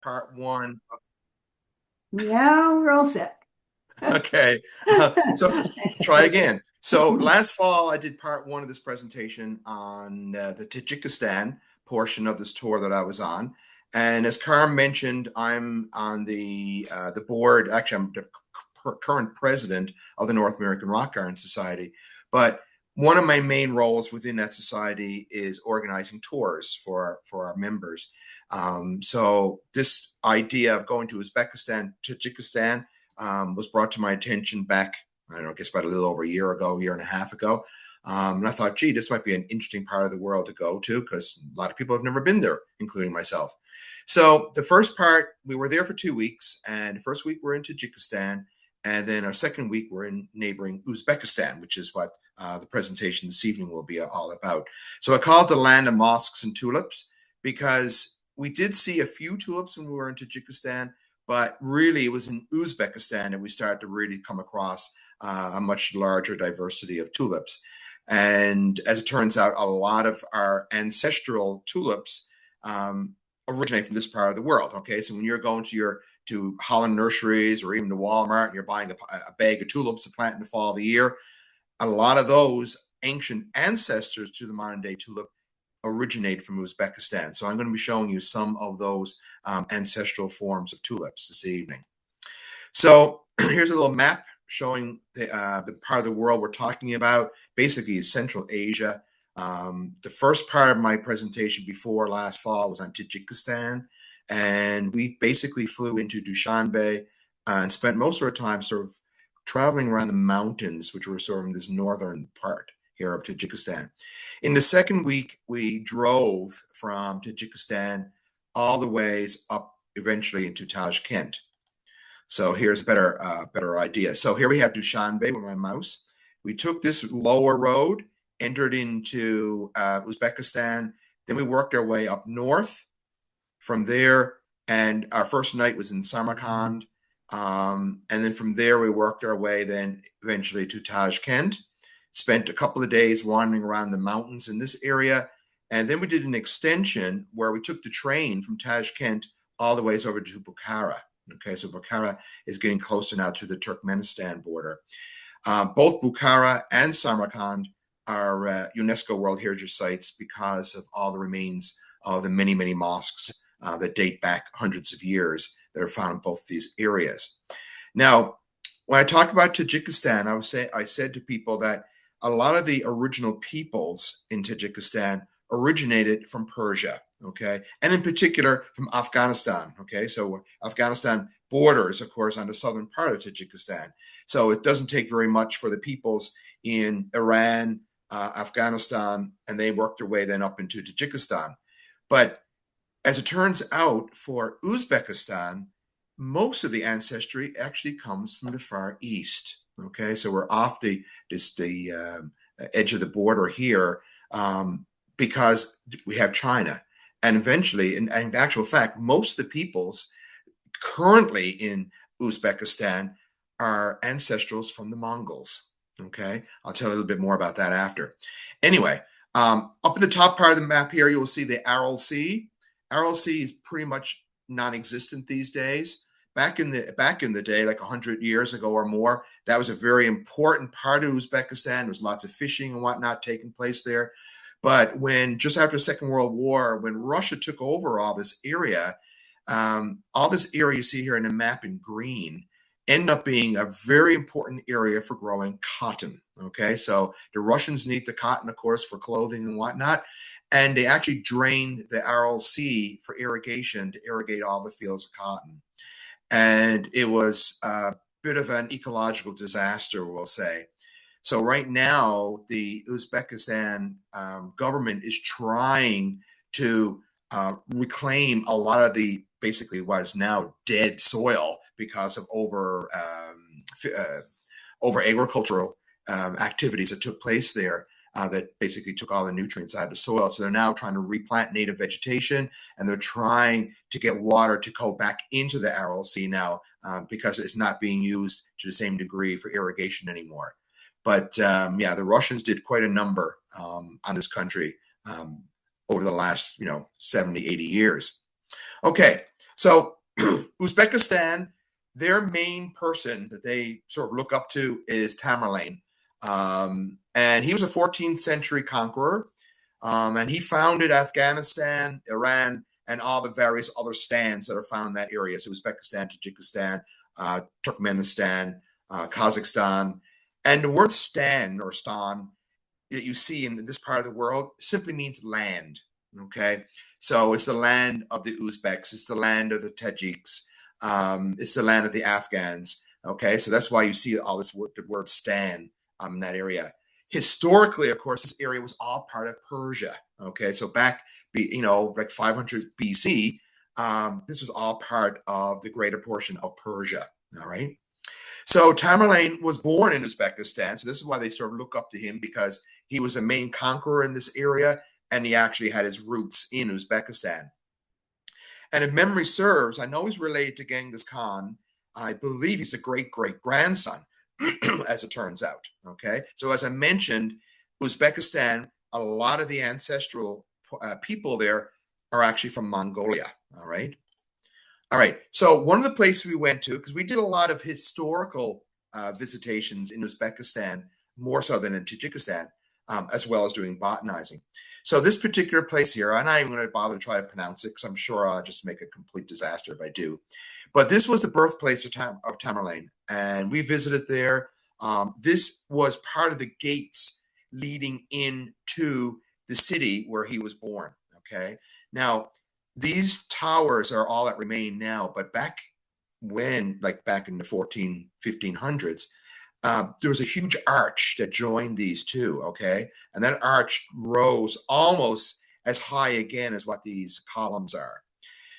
part one. Yeah, we're all set. Okay, so try again. So last fall, I did part one of this presentation on the Tajikistan portion of this tour that I was on. And as Carm mentioned, I'm on the board. Actually, I'm the current president of the North American Rock Garden Society. But one of my main roles within that society is organizing tours for our members. So this idea of going to Uzbekistan, Tajikistan, was brought to my attention back, I don't know, I guess about a little over a year ago, year and a half ago. And I thought, gee, this might be an interesting part of the world to go to because a lot of people have never been there, including myself. So the first part, we were there for 2 weeks, and the first week we're in Tajikistan, and then our second week we're in neighboring Uzbekistan, which is what the presentation this evening will be all about. So I call it the land of mosques and tulips because we did see a few tulips when we were in Tajikistan, but really it was in Uzbekistan that we started to really come across a much larger diversity of tulips. And as it turns out, a lot of our ancestral tulips originate from this part of the world. Okay, so when you're going to Holland nurseries or even to Walmart and you're buying a bag of tulips to plant in the fall of the year, a lot of those ancient ancestors to the modern day tulip originate from Uzbekistan. So I'm going to be showing you some of those ancestral forms of tulips this evening. So here's a little map showing the part of the world we're talking about. Basically, Central Asia. The first part of my presentation before last fall was on Tajikistan, and we basically flew into Dushanbe and spent most of our time sort of traveling around the mountains, which were sort of in this northern part here of Tajikistan. In the second week, we drove from Tajikistan all the ways up eventually into Tashkent. So here's a better idea. So here we have Dushanbe with my mouse. We took this lower road, entered into Uzbekistan. Then we worked our way up north from there. And our first night was in Samarkand. And then from there, we worked our way then eventually to Tashkent. Spent a couple of days wandering around the mountains in this area. And then we did an extension where we took the train from Tashkent all the ways over to Bukhara. Okay, so Bukhara is getting closer now to the Turkmenistan border. Both Bukhara and Samarkand are UNESCO World Heritage Sites because of all the remains of the many, many mosques that date back hundreds of years that are found in both these areas. Now, when I talk about Tajikistan, I said to people that a lot of the original peoples in Tajikistan originated from Persia, okay, and in particular from Afghanistan, okay. So Afghanistan borders, of course, on the southern part of Tajikistan. So it doesn't take very much for the peoples in Iran, Afghanistan, and they worked their way then up into Tajikistan. But as it turns out, for Uzbekistan, most of the ancestry actually comes from the Far East. Okay, so we're off the edge of the border here because we have China, and eventually, in actual fact, most of the peoples currently in Uzbekistan are ancestrals from the Mongols. Okay, I'll tell you a little bit more about that after. Anyway, up in the top part of the map here, you will see the Aral Sea. Aral Sea is pretty much non-existent these days. Back in the day, like 100 years ago or more, that was a very important part of Uzbekistan. There was lots of fishing and whatnot taking place there. But when just after the Second World War, when Russia took over all this area you see here in the map in green, ended up being a very important area for growing cotton. Okay, so the Russians need the cotton, of course, for clothing and whatnot. And they actually drained the Aral Sea for irrigation to irrigate all the fields of cotton. And it was a bit of an ecological disaster, we'll say. So right now, the Uzbekistan government is trying to reclaim a lot of the basically what is now dead soil because of over agricultural activities that took place there. That basically took all the nutrients out of the soil. So they're now trying to replant native vegetation, and they're trying to get water to go back into the Aral Sea now because it's not being used to the same degree for irrigation anymore. But yeah, the Russians did quite a number on this country over the last 70, 80 years. Okay, so Uzbekistan, their main person that they sort of look up to is Tamerlane. And he was a 14th century conqueror. And he founded Afghanistan, Iran, and all the various other stands that are found in that area. So Uzbekistan, Tajikistan, Turkmenistan, Kazakhstan. And the word stan or stan that you see in this part of the world simply means land. Okay. So it's the land of the Uzbeks, it's the land of the Tajiks, it's the land of the Afghans. Okay. So that's why you see all this word, the word stan in that area. Historically, of course, this area was all part of Persia. Okay. So back, like 500 BC, this was all part of the greater portion of Persia. All right. So Tamerlane was born in Uzbekistan. So this is why they sort of look up to him, because he was a main conqueror in this area, and he actually had his roots in Uzbekistan. And if memory serves, I know he's related to Genghis Khan. I believe he's a great grandson, as it turns out. Okay. So as I mentioned, Uzbekistan, a lot of the ancestral people there are actually from Mongolia. All right. All right. So one of the places we went to, because we did a lot of historical visitations in Uzbekistan, more so than in Tajikistan, as well as doing botanizing. So this particular place here, I'm not even going to bother to try to pronounce it because I'm sure I'll just make a complete disaster if I do. But this was the birthplace of Tamerlane, and we visited there. This was part of the gates leading into the city where he was born. Okay. Now, these towers are all that remain now, but back when, like back in the 1500s, there was a huge arch that joined these two, okay? And that arch rose almost as high again as what these columns are.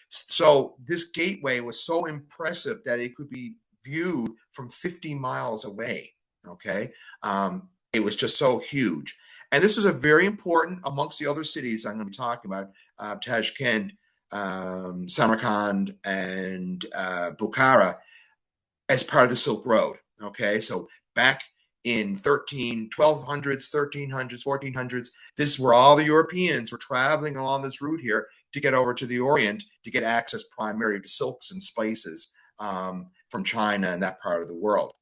So this gateway was so impressive that it could be viewed from 50 miles away, okay? It was just so huge. And this was a very important, amongst the other cities I'm going to be talking about, Tashkent, Samarkand, and Bukhara, as part of the Silk Road. Okay, so back in 1200s, 1300s, 1400s, this is where all the Europeans were traveling along this route here to get over to the Orient to get access primarily to silks and spices from China and that part of the world.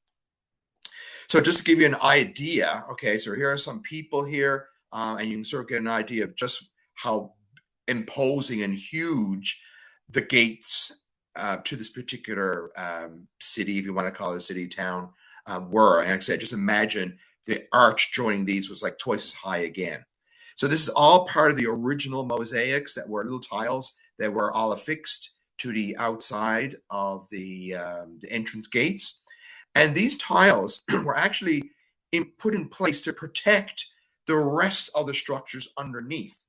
So just to give you an idea, okay, so here are some people here, and you can sort of get an idea of just how imposing and huge the gates to this particular city, if you want to call it a city, town, were. And like I said, just imagine the arch joining these was like twice as high again. So this is all part of the original mosaics that were little tiles that were all affixed to the outside of the entrance gates. And these tiles were actually put in place to protect the rest of the structures underneath.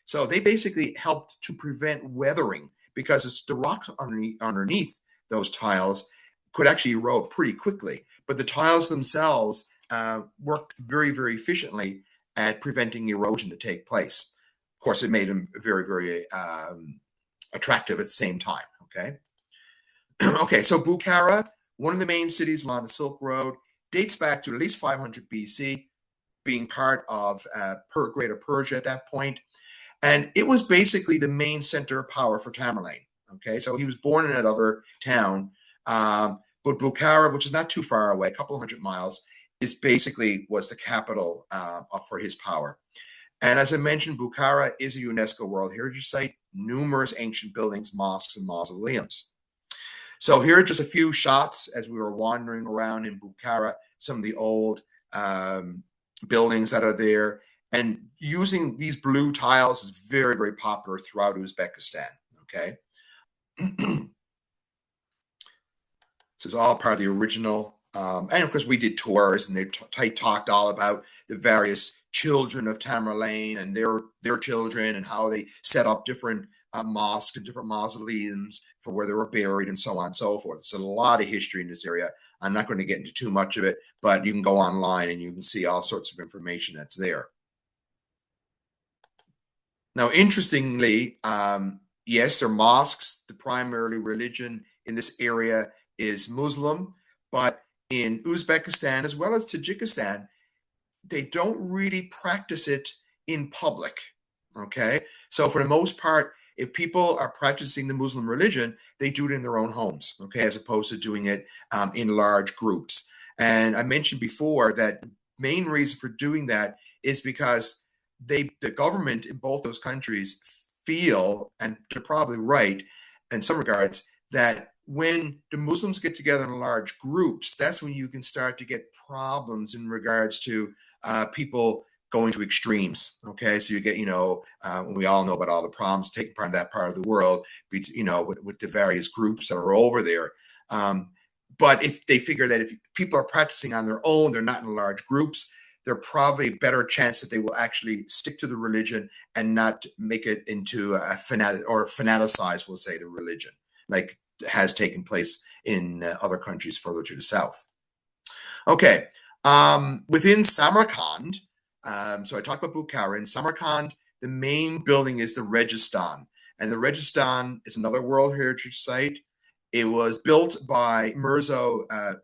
So they basically helped to prevent weathering, because it's the rock underneath those tiles could actually erode pretty quickly. But the tiles themselves worked very efficiently at preventing erosion to take place. Of course, it made them very attractive at the same time. Okay. Okay, so Bukhara, one of the main cities along the Silk Road, dates back to at least 500 BC, being part of Greater Persia at that point. And it was basically the main center of power for Tamerlane. Okay, so he was born in another town, but Bukhara, which is not too far away, a couple hundred miles, was the capital for his power. And as I mentioned, Bukhara is a UNESCO World Heritage Site, numerous ancient buildings, mosques, and mausoleums. So here are just a few shots as we were wandering around in Bukhara, some of the old buildings that are there. And using these blue tiles is very popular throughout Uzbekistan, okay? This is all part of the original. And of course, we did tours, and they talked all about the various children of Tamerlane and their children, and how they set up different mosques and different mausoleums for where they were buried, and so on and so forth. There's a lot of history in this area. I'm not going to get into too much of it, but you can go online and you can see all sorts of information that's there. Now, interestingly, yes, they're mosques. The primary religion in this area is Muslim, but in Uzbekistan as well as Tajikistan, they don't really practice it in public. Okay, so for the most part, if people are practicing the Muslim religion, they do it in their own homes, okay, as opposed to doing it in large groups. And I mentioned before that the main reason for doing that is because the government in both those countries feel, and they're probably right in some regards, that when the Muslims get together in large groups, that's when you can start to get problems in regards to people going to extremes. Okay, so you get, we all know about all the problems taking part in that part of the world, with the various groups that are over there. But if they figure that if people are practicing on their own, they're not in large groups, they're probably a better chance that they will actually stick to the religion and not make it into a fanatic or fanaticize, we'll say, the religion, like has taken place in other countries further to the south. Okay, within Samarkand, so I talked about Bukhara. In Samarkand, the main building is the Registan, and the Registan is another World Heritage Site. It was built by Mirza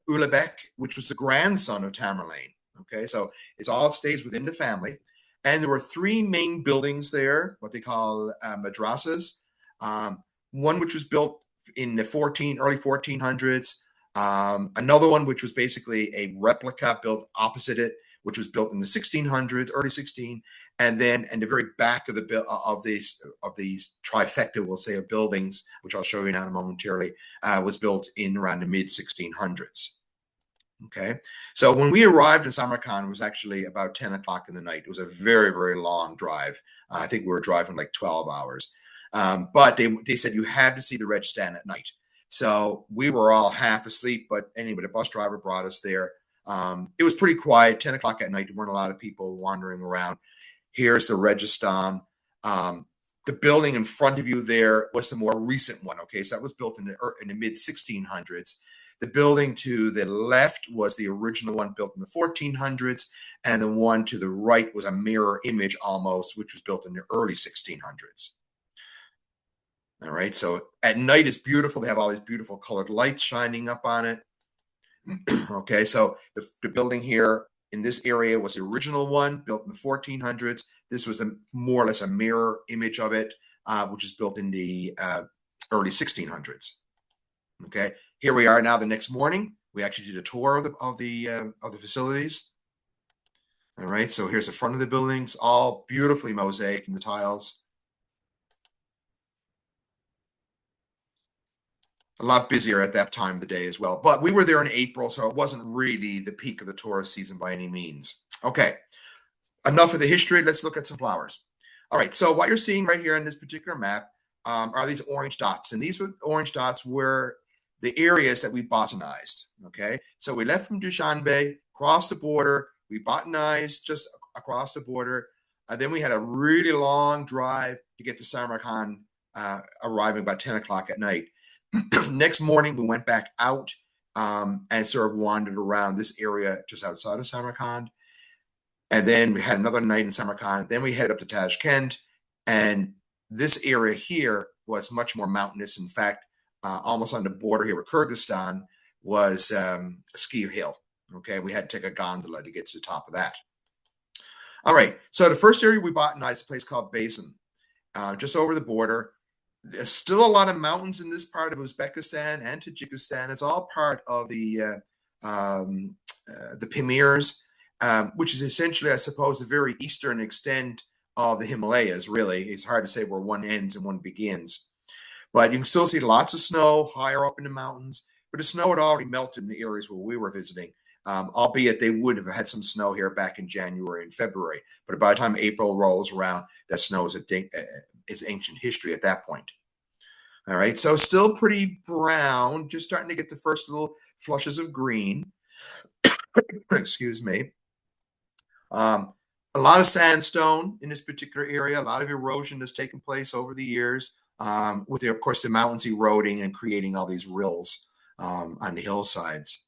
Ulugh, which was the grandson of Tamerlane. Okay, so it all stays within the family. And there were three main buildings there, what they call madrasas. One which was built in the early 1400s. Another one which was basically a replica built opposite it, which was built in the 1600s, early 16, and then in the very back of these trifecta, we'll say, of buildings, which I'll show you now momentarily, was built in around the mid 1600s. Okay, so when we arrived in Samarkand, it was actually about 10 o'clock in the night. It was a very, very long drive. I think we were driving like 12 hours. But they said you had to see the Registan at night. So we were all half asleep, but anyway, the bus driver brought us there. It was pretty quiet, 10 o'clock at night. There weren't a lot of people wandering around. Here's the Registan. The building in front of you there was the more recent one. Okay, so that was built in the mid 1600s. The building to the left was the original one built in the 1400s, and the one to the right was a mirror image almost, which was built in the early 1600s. All right, so at night it's beautiful. They have all these beautiful colored lights shining up on it. Okay, so the building here in this area was the original one built in the 1400s. This was more or less a mirror image of it, which was built in the early 1600s. Okay, here we are now. The next morning, we actually did a tour of the facilities. All right, so here's the front of the buildings, all beautifully mosaic in the tiles. A lot busier at that time of the day as well. But we were there in April, so it wasn't really the peak of the tourist season by any means. Okay, enough of the history. Let's look at some flowers. All right, so what you're seeing right here on this particular map are these orange dots. And these orange dots were the areas that we botanized. Okay, so we left from Dushanbe, crossed the border, we botanized just across the border. Then we had a really long drive to get to Samarkand, arriving about 10 o'clock at night. Next morning, we went back out and sort of wandered around this area just outside of Samarkand. And then we had another night in Samarkand. Then we headed up to Tashkent. And this area here was much more mountainous. In fact, almost on the border here with Kyrgyzstan was a ski hill. Okay, we had to take a gondola to get to the top of that. All right, so the first area we botanized is a place called Basin, just over the border. There's still a lot of mountains in this part of Uzbekistan and Tajikistan. It's all part of the Pamirs, which is essentially, I suppose, the very eastern extent of the Himalayas, really. It's hard to say where one ends and one begins. But you can still see lots of snow higher up in the mountains. But the snow had already melted in the areas where we were visiting, albeit they would have had some snow here back in January and February. But by the time April rolls around, that snow is ancient history at that point. All right, so still pretty brown, just starting to get the first little flushes of green. Excuse me. A lot of sandstone in this particular area. A lot of erosion has taken place over the years, with, of course, the mountains eroding and creating all these rills on the hillsides.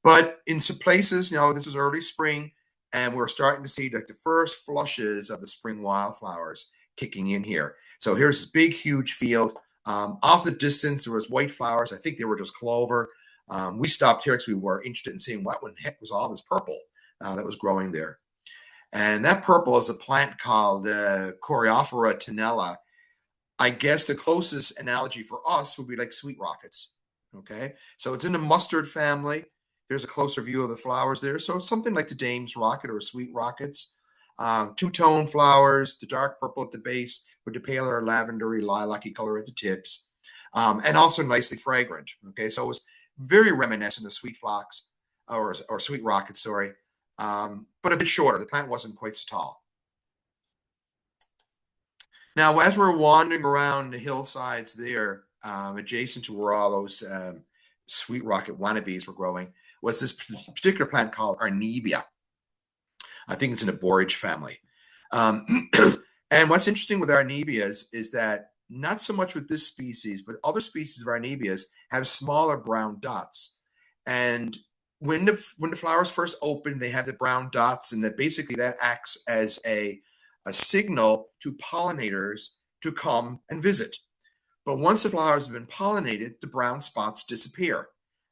But in some places, this was early spring, and we're starting to see the first flushes of the spring wildflowers kicking in here. So here's this big, huge field. Off the distance, there was white flowers. I think they were just clover. We stopped here because we were interested in seeing what in the heck was all this purple that was growing there. And that purple is a plant called Coreophora tenella. I guess the closest analogy for us would be like sweet rockets. Okay, so it's in the mustard family. There's a closer view of the flowers there. So it's something like the dame's rocket or sweet rockets. Two-tone flowers, the dark purple at the base with the paler lavendery lilac-y color at the tips, and also nicely fragrant. Okay, so it was very reminiscent of sweet fox or sweet rocket, sorry, but a bit shorter. The plant wasn't quite so tall. Now, as we're wandering around the hillsides there, adjacent to where all those sweet rocket wannabes were growing, was this particular plant called Arnebia. I think it's in the borage family. Um, and what's interesting with Arnebias is that not so much with this species, but other species of Arnebias have smaller brown dots. And when the flowers first open, they have the brown dots, and that basically that acts as a signal to pollinators to come and visit. But once the flowers have been pollinated, the brown spots disappear.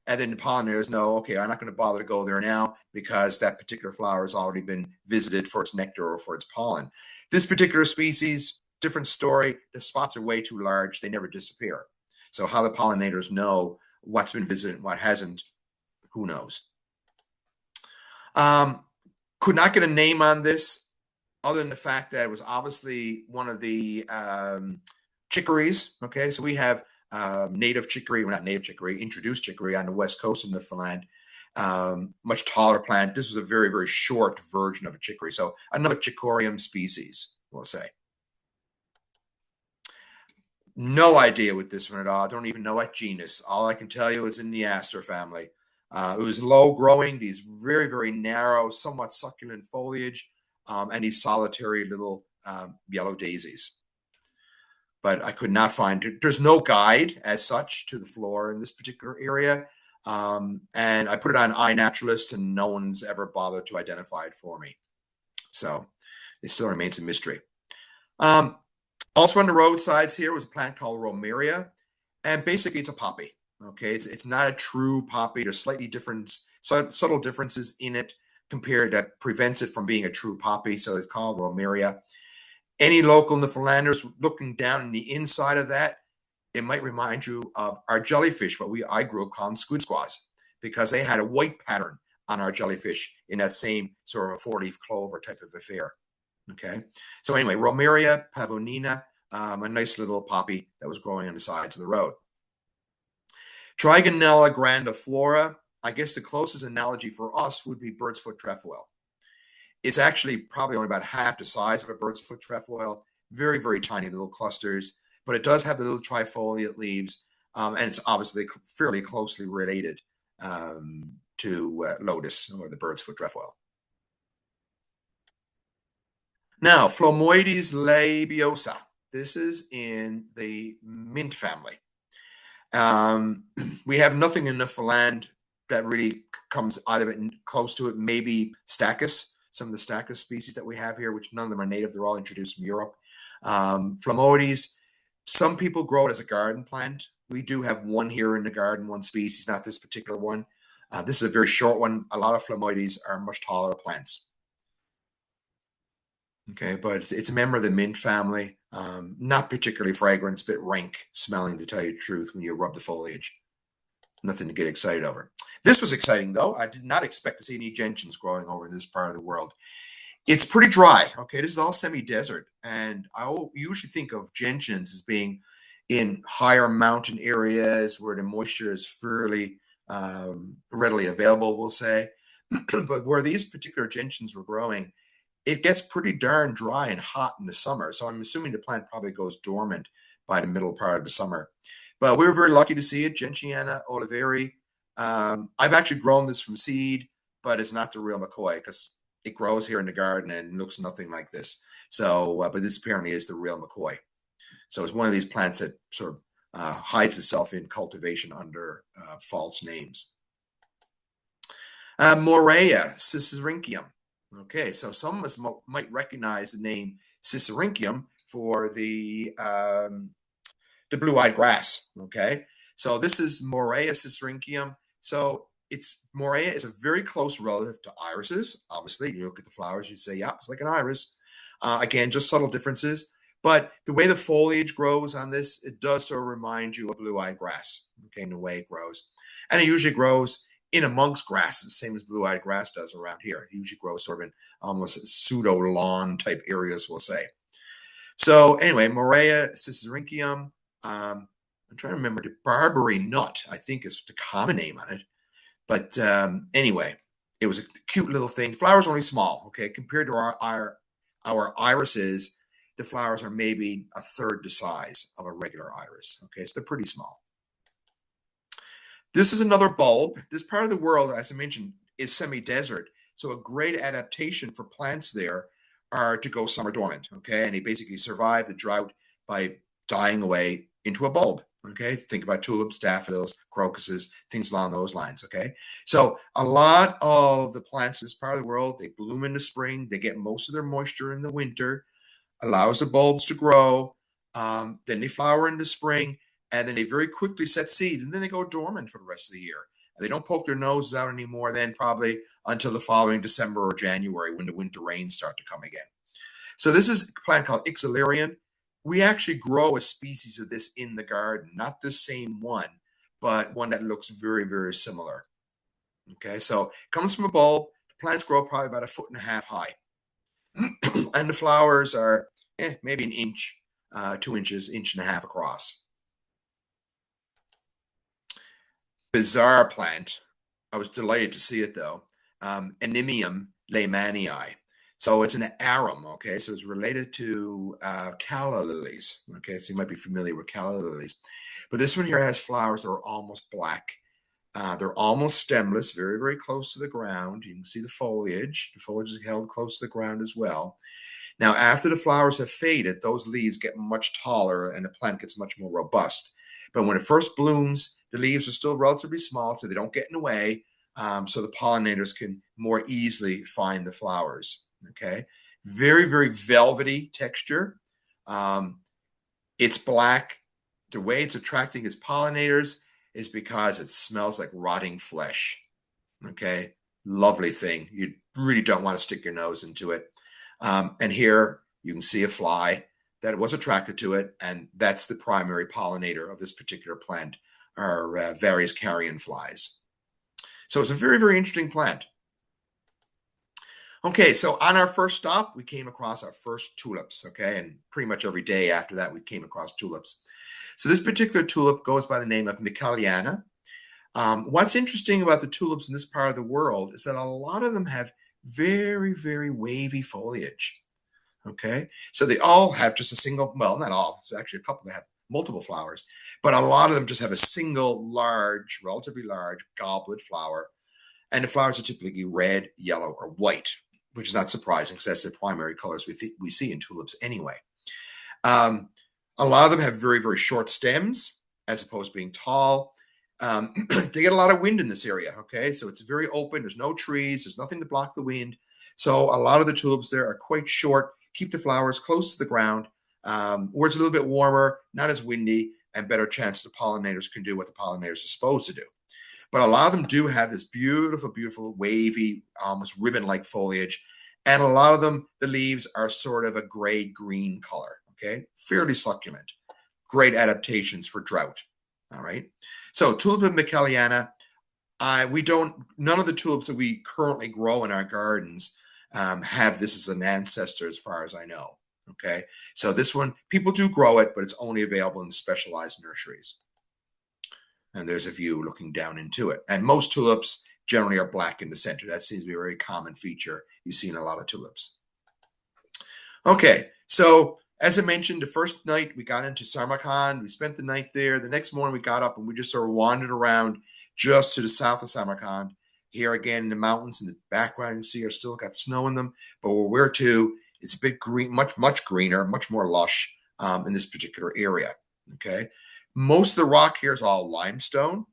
And then the pollinators know, okay, I'm not going to bother to go there now because that particular flower has already been visited for its nectar or for its pollen. This particular species, different story. The spots are way too large. They never disappear. So how the pollinators know what's been visited and what hasn't, who knows? Could not get a name on this other than the fact that it was obviously one of the chicories. Okay, so we have native chicory, well, not native chicory, introduced chicory on the west coast of Newfoundland. Much taller plant. This was a very, very short version of a chicory. So another chicorium species, we'll say. No idea with this one at all. I don't even know what genus. All I can tell you is in the aster family. It was low growing, these very, very narrow, somewhat succulent foliage, and these solitary little yellow daisies. But I could not find it. There's no guide as such to the flora in this particular area. And I put it on iNaturalist, and no one's ever bothered to identify it for me. So it still remains a mystery. Also on the roadsides here was a plant called Romeria, and basically it's a poppy. Okay, it's not a true poppy. There's slightly different, subtle differences in it compared that prevents it from being a true poppy. So it's called Romeria. Any local Newfoundlanders looking down in the inside of that, it might remind you of our jellyfish, what I grew up calling squid squaws, because they had a white pattern on our jellyfish in that same sort of a four-leaf clover type of affair. Okay, so anyway, Romeria pavonina, a nice little poppy that was growing on the sides of the road. Trigonella grandiflora, I guess the closest analogy for us would be bird's foot trefoil. It's actually probably only about half the size of a bird's foot trefoil, very, very tiny little clusters, but it does have the little trifoliate leaves, and it's obviously fairly closely related to lotus or the bird's foot trefoil. Now, Phlomoides labiosa. This is in the mint family. We have nothing in Newfoundland that really comes either close to it. Maybe Stachys, some of the Stachys species that we have here, which none of them are native. They're all introduced from Europe. Phlomoides, some people grow it as a garden plant. We do have one here in the garden, one species, not this particular one. This is a very short one. A lot of Phlomoides are much taller plants. Okay, but it's a member of the mint family. Not particularly fragrant, it's a bit rank smelling, to tell you the truth, when you rub the foliage. Nothing to get excited over. This was exciting, though. I did not expect to see any gentians growing over in this part of the world. It's pretty dry. Okay, this is all semi-desert, and I usually think of gentians as being in higher mountain areas where the moisture is fairly readily available, we'll say. But where these particular gentians were growing, it gets pretty darn dry and hot in the summer. So I'm assuming the plant probably goes dormant by the middle part of the summer. But we were very lucky to see it, Gentiana oliveri. I've actually grown this from seed, but it's not the real McCoy because it grows here in the garden and looks nothing like this. So, but this apparently is the real McCoy. So it's one of these plants that sort of hides itself in cultivation under false names. Morea cicericium. Okay, so some of us might recognize the name cicericium for the blue-eyed grass. Okay, so this is Morea cicericium. So Morea is a very close relative to irises. Obviously, you look at the flowers, you say, yeah, it's like an iris. Again, just subtle differences. But the way the foliage grows on this, it does sort of remind you of blue-eyed grass, okay, in the way it grows. And it usually grows in amongst grasses, same as blue-eyed grass does around here. It usually grows sort of in almost pseudo-lawn type areas, we'll say. So anyway, Morea cicericium. I'm trying to remember the Barbary nut, I think is the common name on it. But anyway, it was a cute little thing. Flowers are only small, okay? Compared to our irises, the flowers are maybe a third the size of a regular iris, okay? So they're pretty small. This is another bulb. This part of the world, as I mentioned, is semi-desert. So a great adaptation for plants there are to go summer dormant, okay? And they basically survive the drought by dying away into a bulb, okay? Think about tulips, daffodils, crocuses, things along those lines, okay? So a lot of the plants in this part of the world, they bloom in the spring. They get most of their moisture in the winter, allows the bulbs to grow. Then they flower in the spring, and then they very quickly set seed, and then they go dormant for the rest of the year. And they don't poke their noses out anymore then probably until the following December or January when the winter rains start to come again. So this is a plant called Ixalerion. We actually grow a species of this in the garden, not the same one, but one that looks very, very similar. Okay, so it comes from a bulb. The plants grow probably about 1.5 feet high. And the flowers are maybe an inch, 2 inches, 1.5 inches across. Bizarre plant. I was delighted to see it though. Animium leymanii. So it's an arum, okay? So it's related to calla lilies, okay? So you might be familiar with calla lilies. But this one here has flowers that are almost black. They're almost stemless, very, very close to the ground. You can see the foliage. The foliage is held close to the ground as well. Now, after the flowers have faded, those leaves get much taller and the plant gets much more robust. But when it first blooms, the leaves are still relatively small, so they don't get in the way, so the pollinators can more easily find the flowers. Okay, very, very velvety texture. It's black. The way it's attracting its pollinators is because it smells like rotting flesh. Okay, lovely thing. You really don't want to stick your nose into it. And here you can see a fly that was attracted to it, and that's the primary pollinator of this particular plant, are various carrion flies. So it's a very, very interesting plant. Okay, so on our first stop, we came across our first tulips, okay? And pretty much every day after that, we came across tulips. So this particular tulip goes by the name of Michaeliana. What's interesting about the tulips in this part of the world is that a lot of them have very, very wavy foliage, okay? So they all have just a single, well, not all, it's actually a couple that have multiple flowers, but a lot of them just have a single large, relatively large goblet flower. And the flowers are typically red, yellow, or white, which is not surprising because that's the primary colors we see in tulips anyway. A lot of them have very, very short stems as opposed to being tall. They get a lot of wind in this area, okay? So it's very open. There's no trees. There's nothing to block the wind. So a lot of the tulips there are quite short, keep the flowers close to the ground, where it's a little bit warmer, not as windy, and better chance the pollinators can do what the pollinators are supposed to do. But a lot of them do have this beautiful, beautiful, wavy, almost ribbon-like foliage. And a lot of them, the leaves are sort of a gray-green color, okay? Fairly succulent. Great adaptations for drought, all right? So Tulipa michaeliana, none of the tulips that we currently grow in our gardens have this as an ancestor as far as I know, okay? So this one, people do grow it, but it's only available in specialized nurseries. And there's a view looking down into it. And most tulips generally are black in the center. That seems to be a very common feature you see in a lot of tulips. Okay, so as I mentioned, the first night we got into Samarkand. We spent the night there. The next morning we got up and we just sort of wandered around just to the south of Samarkand. Here again, the mountains in the background you see are still got snow in them. But where we're to, it's a bit green, much greener, much more lush in this particular area. Okay. Most of the rock here is all limestone,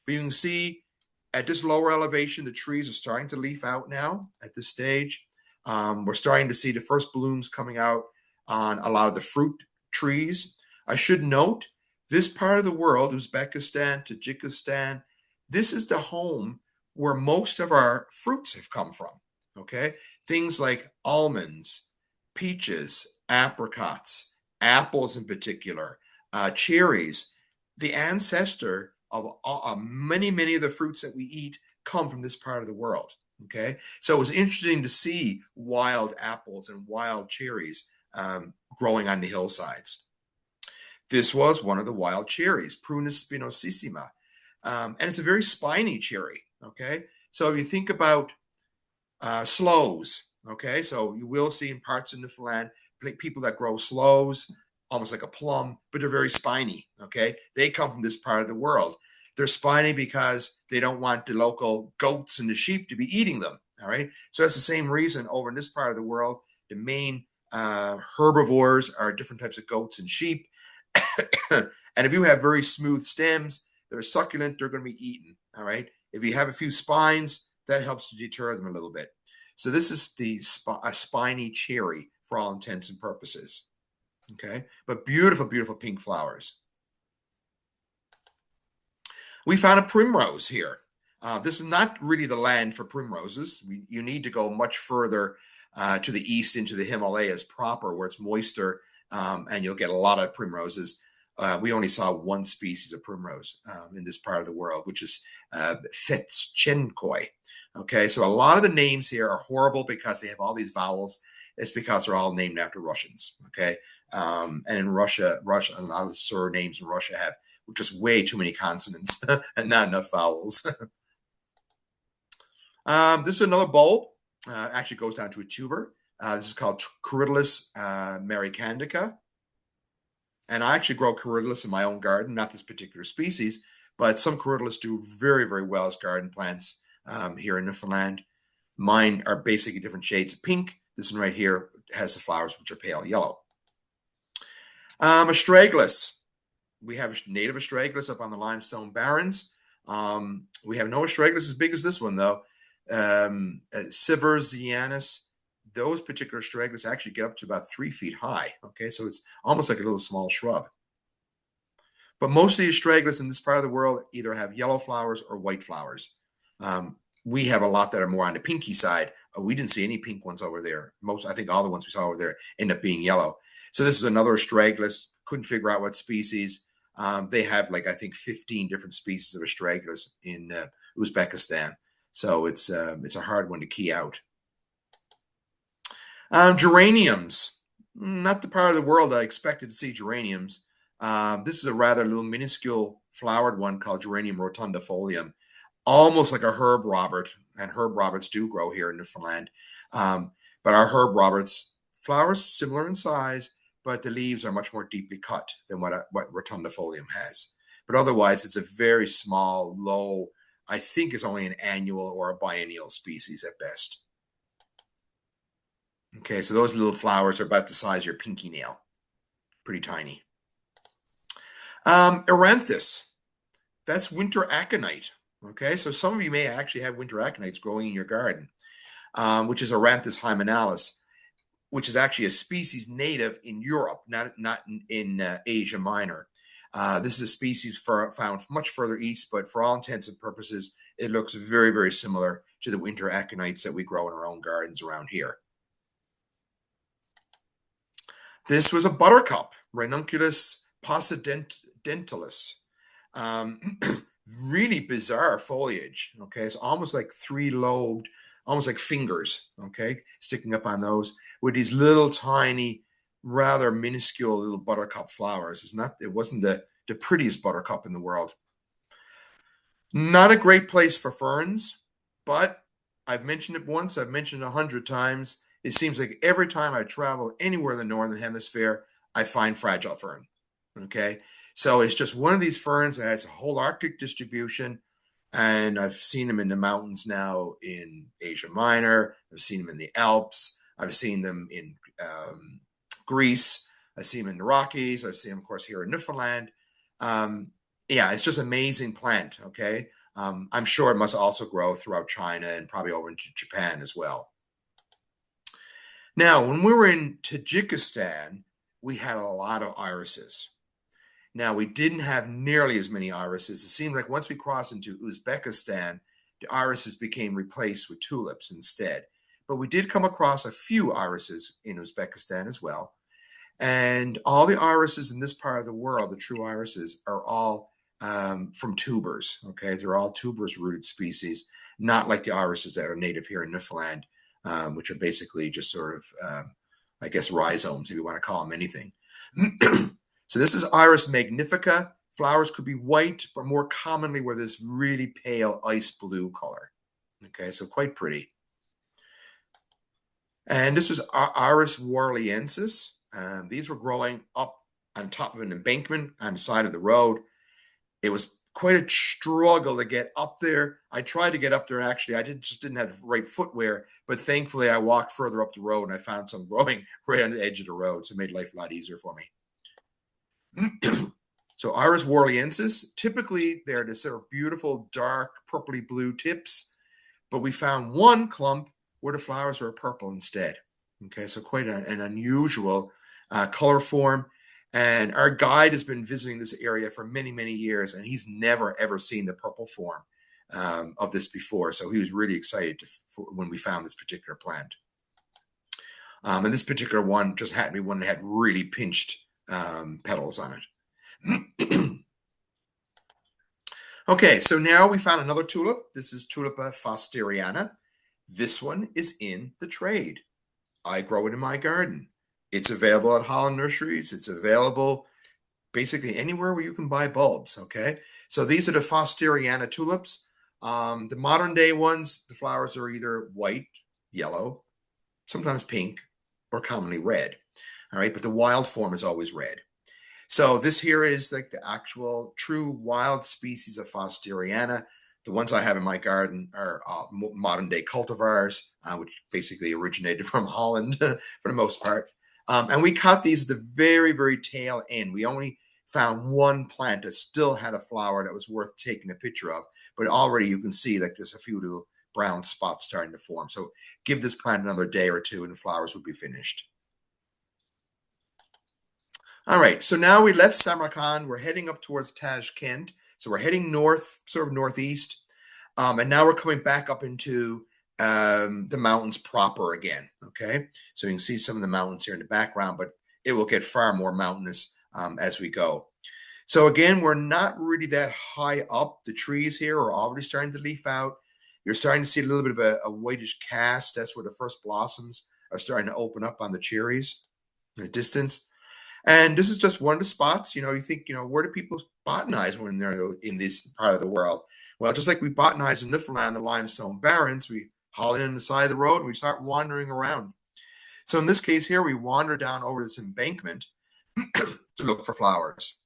but you can see at this lower elevation, the trees are starting to leaf out now at this stage. We're starting to see the first blooms coming out on a lot of the fruit trees. I should note, this part of the world, Uzbekistan, Tajikistan, this is the home where most of our fruits have come from, okay? Things like almonds, peaches, apricots, apples in particular, cherries. The ancestor of many of the fruits that we eat come from this part of the world. Okay, so it was interesting to see wild apples and wild cherries growing on the hillsides. This was one of the wild cherries, Prunus spinosissima, and it's a very spiny cherry. Okay, so if you think about sloes, okay, so you will see in parts of Newfoundland people that grow sloes, almost like a plum, but they're very spiny. Okay, they come from this part of the world. They're spiny because they don't want the local goats and the sheep to be eating them. All right, so that's the same reason over in this part of the world, the main herbivores are different types of goats and sheep. And if you have very smooth stems, they're succulent, they're going to be eaten. All right, if you have a few spines, that helps to deter them a little bit. So this is a spiny cherry for all intents and purposes. Okay, but beautiful, beautiful pink flowers. We found a primrose here. This is not really the land for primroses. You need to go much further to the east into the Himalayas proper, where it's moister, and you'll get a lot of primroses. We only saw one species of primrose in this part of the world, which is Fetschenkoi. Okay, so a lot of the names here are horrible because they have all these vowels. It's because they're all named after Russians. Okay, and in Russia, a lot of surnames in Russia have just way too many consonants and not enough vowels. This is another bulb. Actually goes down to a tuber. This is called Corydalus maricandica. And I actually grow Corydalus in my own garden, not this particular species, but some Corydalus do very, very well as garden plants here in Newfoundland. Mine are basically different shades of pink. This one right here has the flowers, which are pale yellow. Astragalus. We have native astragalus up on the limestone barrens. We have no astragalus as big as this one, though. Siverzianus. Those particular astragalus actually get up to about 3 feet high. Okay, so it's almost like a little small shrub. But most of the astragalus in this part of the world either have yellow flowers or white flowers. We have a lot that are more on the pinky side. We didn't see any pink ones over there. I think all the ones we saw over there end up being yellow. So this is another astragalus. Couldn't figure out what species. They have I think 15 different species of astragalus in Uzbekistan. So it's a hard one to key out. Geraniums, not the part of the world I expected to see geraniums. This is a rather little minuscule flowered one called Geranium rotundifolium, almost like a Herb Robert, and Herb Roberts do grow here in Newfoundland. But our Herb Roberts flowers similar in size, but the leaves are much more deeply cut than what rotundifolium has. But otherwise, it's a very small, low, I think it's only an annual or a biennial species at best. Okay, so those little flowers are about the size of your pinky nail. Pretty tiny. Eranthus. That's winter aconite. Okay, so some of you may actually have winter aconites growing in your garden, which is Eranthus hymenalis, which is actually a species native in Europe, not in Asia Minor. This is a species found much further east, but for all intents and purposes, it looks very, very similar to the winter aconites that we grow in our own gardens around here. This was a buttercup, Ranunculus possidentalis. Really bizarre foliage. Okay, it's almost like 3-lobed, almost like fingers. Okay, sticking up on those with these little tiny, rather minuscule little buttercup flowers. It wasn't the prettiest buttercup in the world. Not a great place for ferns, but I've mentioned it once. I've mentioned it 100 times. It seems like every time I travel anywhere in the Northern Hemisphere, I find fragile fern. Okay, so it's just one of these ferns that has a whole Arctic distribution, and I've seen them in the mountains now in Asia Minor. I've seen them in the Alps. I've seen them in Greece. I've seen them in the Rockies. I've seen them, of course, here in Newfoundland. Yeah, it's just an amazing plant. Okay, I'm sure it must also grow throughout China and probably over into Japan as well. Now, when we were in Tajikistan, we had a lot of irises. Now, we didn't have nearly as many irises. It seemed like once we crossed into Uzbekistan, the irises became replaced with tulips instead. But we did come across a few irises in Uzbekistan as well. And all the irises in this part of the world, the true irises, are all from tubers. Okay, they're all tubers rooted species, not like the irises that are native here in Newfoundland, which are basically just sort of, I guess, rhizomes, if you want to call them anything. So this is Iris magnifica. Flowers could be white, but more commonly were this really pale ice blue color. Okay, so quite pretty. And this was Iris warliensis. These were growing up on top of an embankment on the side of the road. It was quite a struggle to get up there. I tried to get up there, actually. I just didn't have the right footwear, but thankfully I walked further up the road and I found some growing right on the edge of the road, so it made life a lot easier for me. So Iris warliensis, typically they're this sort of beautiful, dark, purpley blue tips, but we found one clump where the flowers were purple instead. Okay, so quite an unusual color form. And our guide has been visiting this area for many, many years, and he's never, ever seen the purple form of this before. So he was really excited when we found this particular plant. And this particular one just had to be one that had really pinched petals on it. Okay, so now we found another tulip. This is Tulipa fosteriana. This one is in the trade. I grow it in my garden. It's available at Holland nurseries. It's available basically anywhere where you can buy bulbs, okay? So these are the fosteriana tulips. The modern day ones, the flowers are either white, yellow, sometimes pink, or commonly red, all right? But the wild form is always red. So this here is like the actual true wild species of fosteriana. The ones I have in my garden are modern day cultivars, which basically originated from Holland for the most part. And we cut these at the very, very tail end. We only found one plant that still had a flower that was worth taking a picture of. But already you can see that there's a few little brown spots starting to form. So give this plant another day or two and the flowers will be finished. All right, so now we left Samarkand. We're heading up towards Tashkent. So we're heading north, sort of northeast. And now we're coming back up into the mountains proper again, okay? So you can see some of the mountains here in the background, but it will get far more mountainous as we go. So again, we're not really that high up. The trees here are already starting to leaf out. You're starting to see a little bit of a whitish cast. That's where the first blossoms are starting to open up on the cherries in the distance. And this is just one of the spots, you think, where do people botanize when they're in this part of the world? Well, just like we botanize in Newfoundland, the limestone barrens, we haul in the side of the road and we start wandering around. So in this case here, we wander down over this embankment to look for flowers.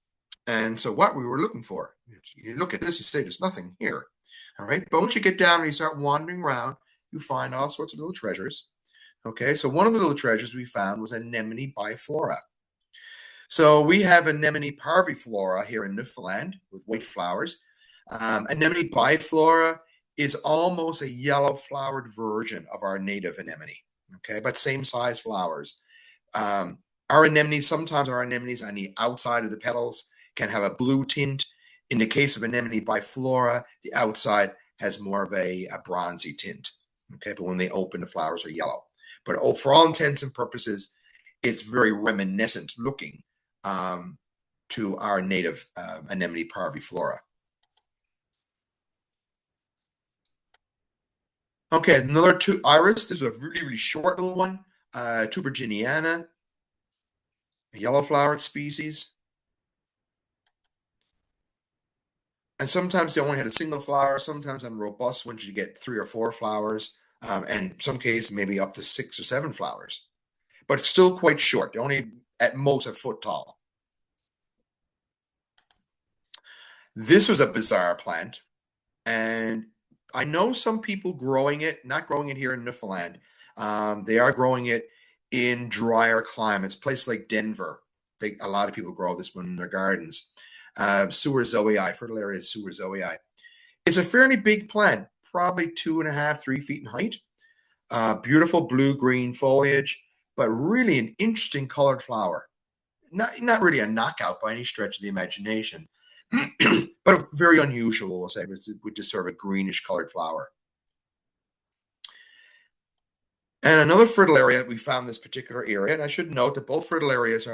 And so what we were looking for, you look at this, you say there's nothing here. All right. But once you get down and you start wandering around, you find all sorts of little treasures. Okay. So one of the little treasures we found was anemone biflora. So we have anemone parviflora here in Newfoundland with white flowers. Anemone biflora is almost a yellow flowered version of our native anemone, okay, but same size flowers. Our anemones, sometimes our anemones on the outside of the petals can have a blue tint. In the case of anemone biflora, the outside has more of a bronzy tint, okay, but when they open, the flowers are yellow. But for all intents and purposes, it's very reminiscent looking to our native anemone parviflora. Okay, another iris. This is a really, really short little one. Tuberginiana, a yellow-flowered species. And sometimes they only had a single flower. Sometimes on robust ones, you get 3 or 4 flowers. And in some cases, maybe up to 6 or 7 flowers. But it's still quite short. They're only at most a foot tall. This was a bizarre plant. And I know some people growing it, not growing it here in Newfoundland. They are growing it in drier climates, places like Denver. A lot of people grow this one in their gardens. Suarezoi, Fritillaria suarezoi. It's a fairly big plant, probably 2.5, 3 feet in height. Beautiful blue-green foliage, but really an interesting colored flower. Not really a knockout by any stretch of the imagination. But very unusual, we'll say, with just sort of a greenish colored flower. And another fritillaria, we found this particular area, and I should note that both fritillarias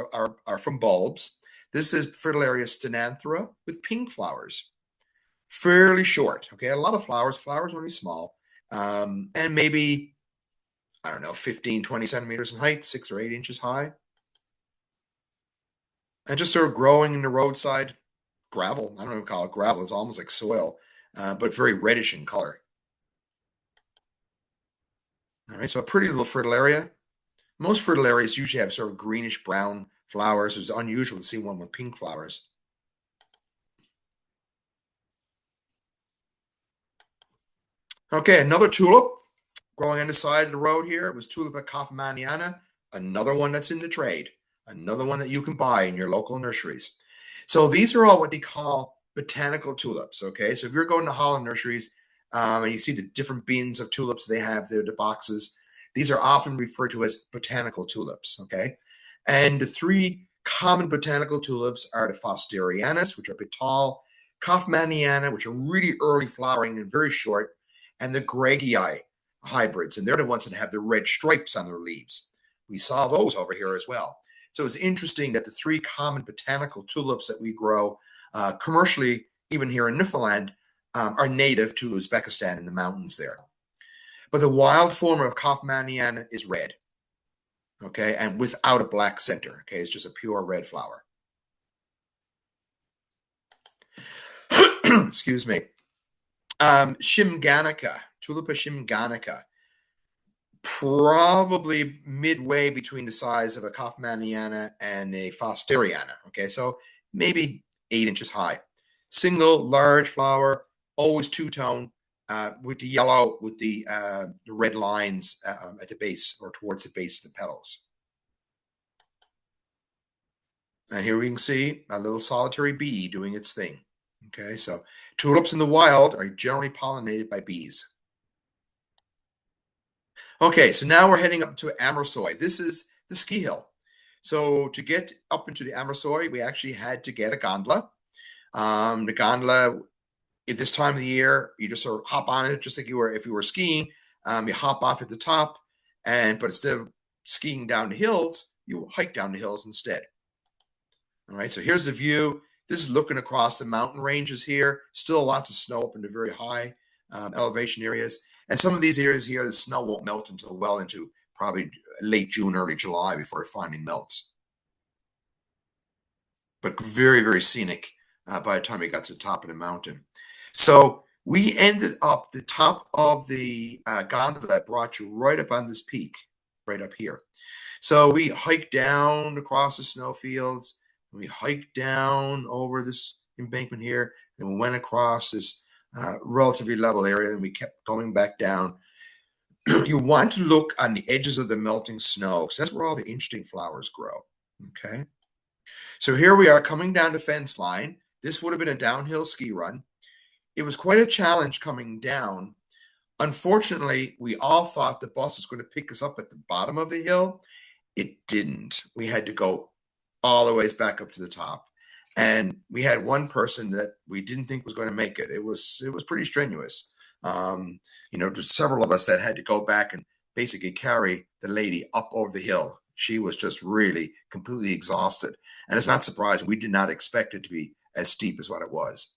are from bulbs. This is Fritillaria stenanthera with pink flowers, fairly short. Okay, a lot of flowers only small, and maybe, I don't know, 15, 20 centimeters in height, 6 or 8 inches high, and just sort of growing in the roadside gravel. I don't even call it gravel, it's almost like soil, but very reddish in color. All right, so a pretty little fritillaria. Most fritillarias usually have sort of greenish brown flowers. It's unusual to see one with pink flowers. Okay, another tulip growing on the side of the road here. It was Tulipa kaufmanniana, another one that's in the trade, another one that you can buy in your local nurseries. So these are all what they call botanical tulips. Okay, so if you're going to Holland nurseries and you see the different bins of tulips they have there, the boxes, these are often referred to as botanical tulips. Okay, and the three common botanical tulips are the Fosterianus, which are a bit tall, Kaufmanniana, which are really early flowering and very short, and the Gregii hybrids, and they're the ones that have the red stripes on their leaves. We saw those over here as well. So it's interesting that the three common botanical tulips that we grow commercially, even here in Newfoundland, are native to Uzbekistan in the mountains there. But the wild form of Kaufmanniana is red, okay, and without a black center. Okay, it's just a pure red flower. Excuse me. Shimganica, Tulipa shimganica, probably midway between the size of a Kaufmanniana and a Fosteriana. Okay, so maybe 8 inches high. Single, large flower, always two-tone, with the yellow, with the red lines at the base or towards the base of the petals. And here we can see a little solitary bee doing its thing. Okay, so tulips in the wild are generally pollinated by bees. Okay, so now we're heading up to Amersoy. This is the ski hill. So to get up into the Amersoy, we actually had to get a gondola. The gondola, at this time of the year, you just sort of hop on it, just like if you were skiing. You hop off at the top, but instead of skiing down the hills, you hike down the hills instead. All right, so here's the view. This is looking across the mountain ranges here. Still lots of snow up in the very high elevation areas. And some of these areas here, the snow won't melt until well into probably late June, early July before it finally melts. But very, very scenic by the time we got to the top of the mountain. So we ended up, the top of the gondola that brought you right up on this peak, right up here. So we hiked down across the snowfields. We hiked down over this embankment here, and we went across this relatively level area, and we kept going back down. You want to look on the edges of the melting snow, because that's where all the interesting flowers grow. Okay, so here we are coming down the fence line. This would have been a downhill ski run. It was quite a challenge coming down. Unfortunately, we all thought the bus was going to pick us up at the bottom of the hill. It didn't. We had to go all the ways back up to the top. And we had one person that we didn't think was going to make it. It was pretty strenuous. There's several of us that had to go back and basically carry the lady up over the hill. She was just really completely exhausted. And it's not surprising. We did not expect it to be as steep as what it was.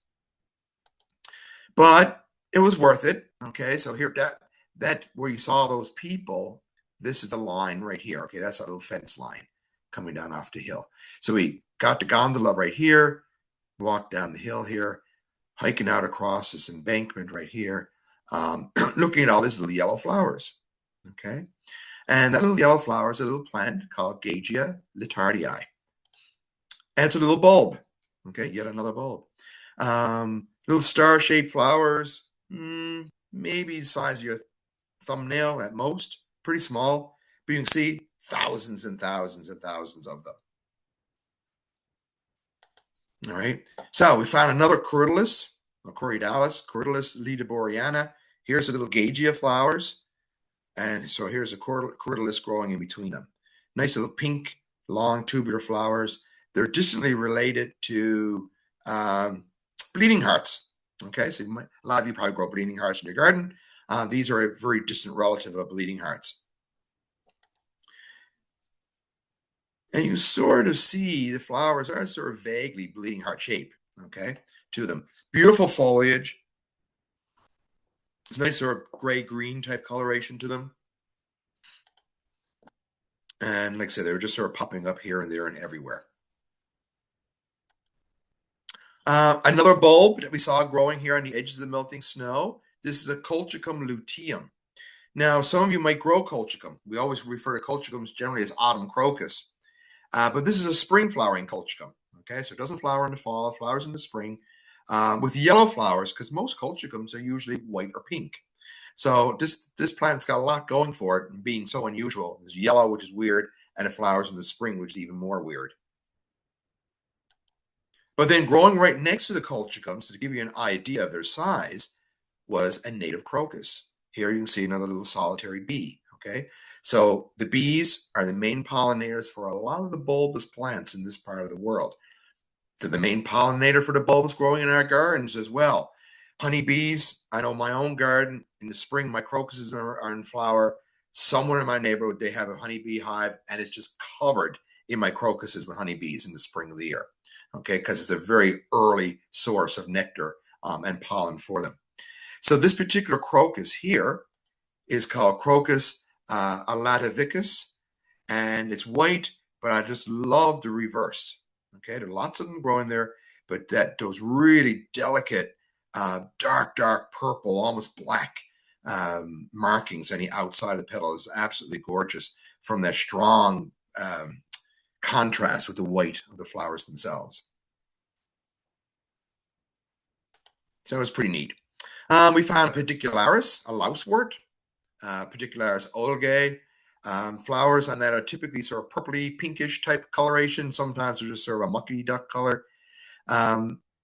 But it was worth it. Okay, so here, that where you saw those people, this is the line right here. Okay, that's a little fence line coming down off the hill. So we got the gondola right here, walked down the hill here, hiking out across this embankment right here, looking at all these little yellow flowers. Okay, and that little yellow flower is a little plant called Gagia litardii. And it's a little bulb. Okay, yet another bulb. Little star-shaped flowers, maybe the size of your thumbnail at most, pretty small, but you can see thousands and thousands and thousands of them. All right, so we found another Corydalus, Corydalus lediboriana. Here's a little Gagia flowers, and so here's a Corydalus growing in between them. Nice little pink, long tubular flowers. They're distantly related to bleeding hearts. Okay, so a lot of you probably grow bleeding hearts in your garden. These are a very distant relative of bleeding hearts. And you sort of see the flowers are sort of vaguely bleeding heart shape, okay, to them. Beautiful foliage. It's nice sort of gray-green type coloration to them. And like I said, they were just sort of popping up here and there and everywhere. Another bulb that we saw growing here on the edges of the melting snow. This is a Colchicum luteum. Now, some of you might grow colchicum. We always refer to colchicums generally as autumn crocus. But this is a spring flowering colchicum. Okay, so it doesn't flower in the fall, it flowers in the spring with yellow flowers because most colchicums are usually white or pink. So this plant's got a lot going for it, being so unusual. It's yellow, which is weird, and it flowers in the spring, which is even more weird. But then growing right next to the colchicums, to give you an idea of their size, was a native crocus. Here you can see another little solitary bee. Okay, so the bees are the main pollinators for a lot of the bulbous plants in this part of the world. They're the main pollinator for the bulbs growing in our gardens as well. Honeybees, I know my own garden, in the spring, my crocuses are in flower. Somewhere in my neighborhood, they have a honeybee hive, and it's just covered in my crocuses with honeybees in the spring of the year. Okay, because it's a very early source of nectar and pollen for them. So this particular crocus here is called Crocus alativicus, and it's white, but I just love the reverse. Okay, there are lots of them growing there, but those really delicate, dark purple, almost black markings on the outside of the petal is absolutely gorgeous from that strong contrast with the white of the flowers themselves. So it was pretty neat. We found Pedicularis, a lousewort, Pedicularis olgae. Flowers on that are typically sort of purpley, pinkish type coloration. Sometimes they're just sort of a mucky duck color.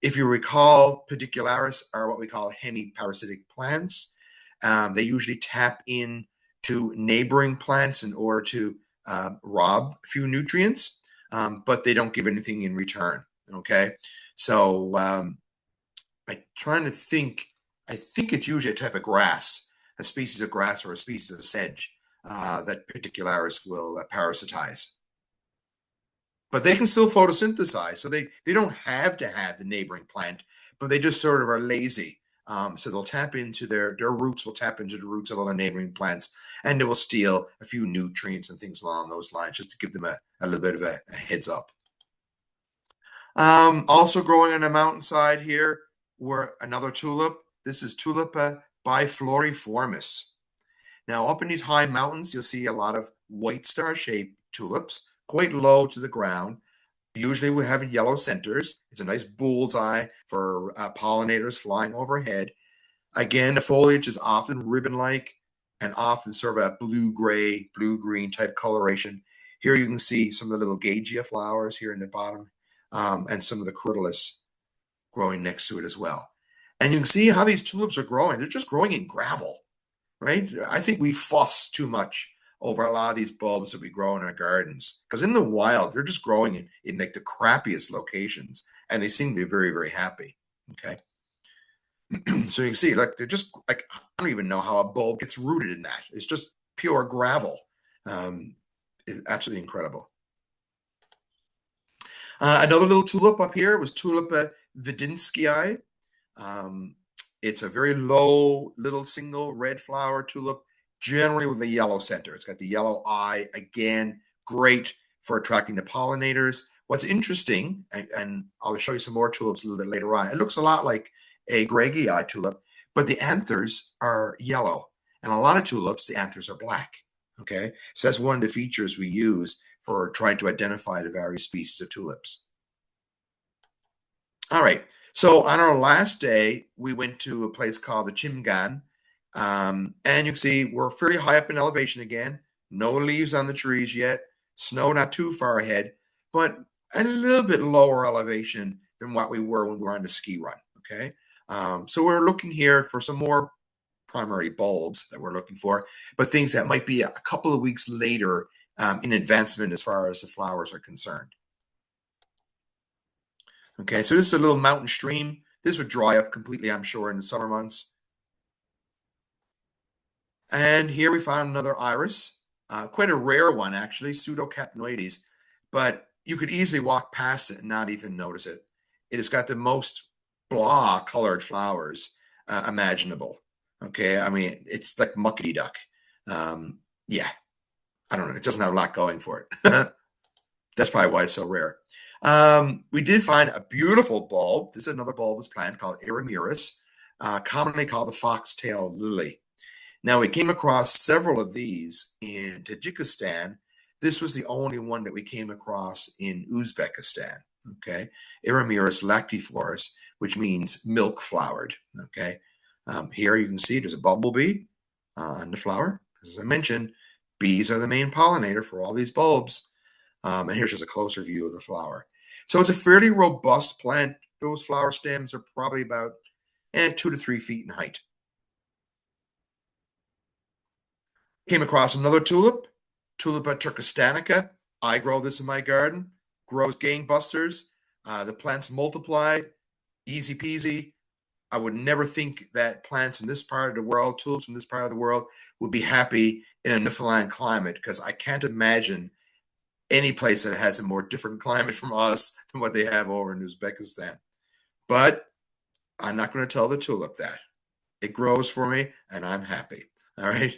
If you recall, Pedicularis are what we call hemiparasitic plants. They usually tap in to neighboring plants in order to rob a few nutrients, but they don't give anything in return. Okay, so I'm trying to think. I think it's usually a type of grass, a species of grass or a species of sedge that Pedicularis will parasitize. But they can still photosynthesize, so they don't have to have the neighboring plant, but they just sort of are lazy. So they'll tap into their roots will tap into the roots of other neighboring plants, and they will steal a few nutrients and things along those lines just to give them a little bit of a heads up. Also growing on the mountainside here were another tulip. This is Tulipa bifloriformis. Now, up in these high mountains, you'll see a lot of white star-shaped tulips, quite low to the ground. Usually we have yellow centers. It's a nice bullseye for pollinators flying overhead. Again, the foliage is often ribbon-like and often sort of a blue-gray, blue-green type coloration. Here you can see some of the little Gagia flowers here in the bottom and some of the Crotalus growing next to it as well. And you can see how these tulips are growing. They're just growing in gravel, right? I think we fuss too much over a lot of these bulbs that we grow in our gardens because in the wild, they're just growing in like the crappiest locations and they seem to be very, very happy. Okay. So you can see, like, they're just like, I don't even know how a bulb gets rooted in that. It's just pure gravel. It's absolutely incredible. Another little tulip up here was Tulipa vidinskii. It's a very low, little single red flower tulip, generally with a yellow center. It's got the yellow eye. Again, great for attracting the pollinators. What's interesting, and I'll show you some more tulips a little bit later on, it looks a lot like a Greggii tulip, but the anthers are yellow. And a lot of tulips, the anthers are black. Okay, so that's one of the features we use for trying to identify the various species of tulips. All right. So on our last day, we went to a place called the Chimgan. And you can see we're fairly high up in elevation again. No leaves on the trees yet. Snow not too far ahead, but a little bit lower elevation than what we were when we were on the ski run. Okay. So we're looking here for some more primary bulbs that we're looking for, but things that might be a couple of weeks later in advancement as far as the flowers are concerned. Okay, so this is a little mountain stream. This would dry up completely, I'm sure, in the summer months. And here we found another iris, quite a rare one, actually, Pseudocapnoides. but you could easily walk past it and not even notice it. It has got the most blah colored flowers imaginable. Okay, I mean, it's like muckety duck. Yeah, I don't know. It doesn't have a lot going for it. That's probably why it's so rare. We did find a beautiful bulb. This is another bulbous plant called Erameris, commonly called the foxtail lily. Now, we came across several of these in Tajikistan. This was the only one that we came across in Uzbekistan. Okay, Erameris lactiflorus, which means milk flowered. Okay, here you can see there's a bumblebee on the flower. As I mentioned, bees are the main pollinator for all these bulbs. And here's just a closer view of the flower. So it's a fairly robust plant. Those flower stems are probably about 2 to 3 feet in height. Came across another tulip, Tulipa turkestanica. I grow this in my garden. Grows gangbusters. The plants multiply, easy peasy. I would never think that plants in this part of the world, tulips in this part of the world, would be happy in a Newfoundland climate, because I can't imagine any place that has a more different climate from us than what they have over in Uzbekistan. But I'm not going to tell the tulip that. It grows for me, and I'm happy. All right.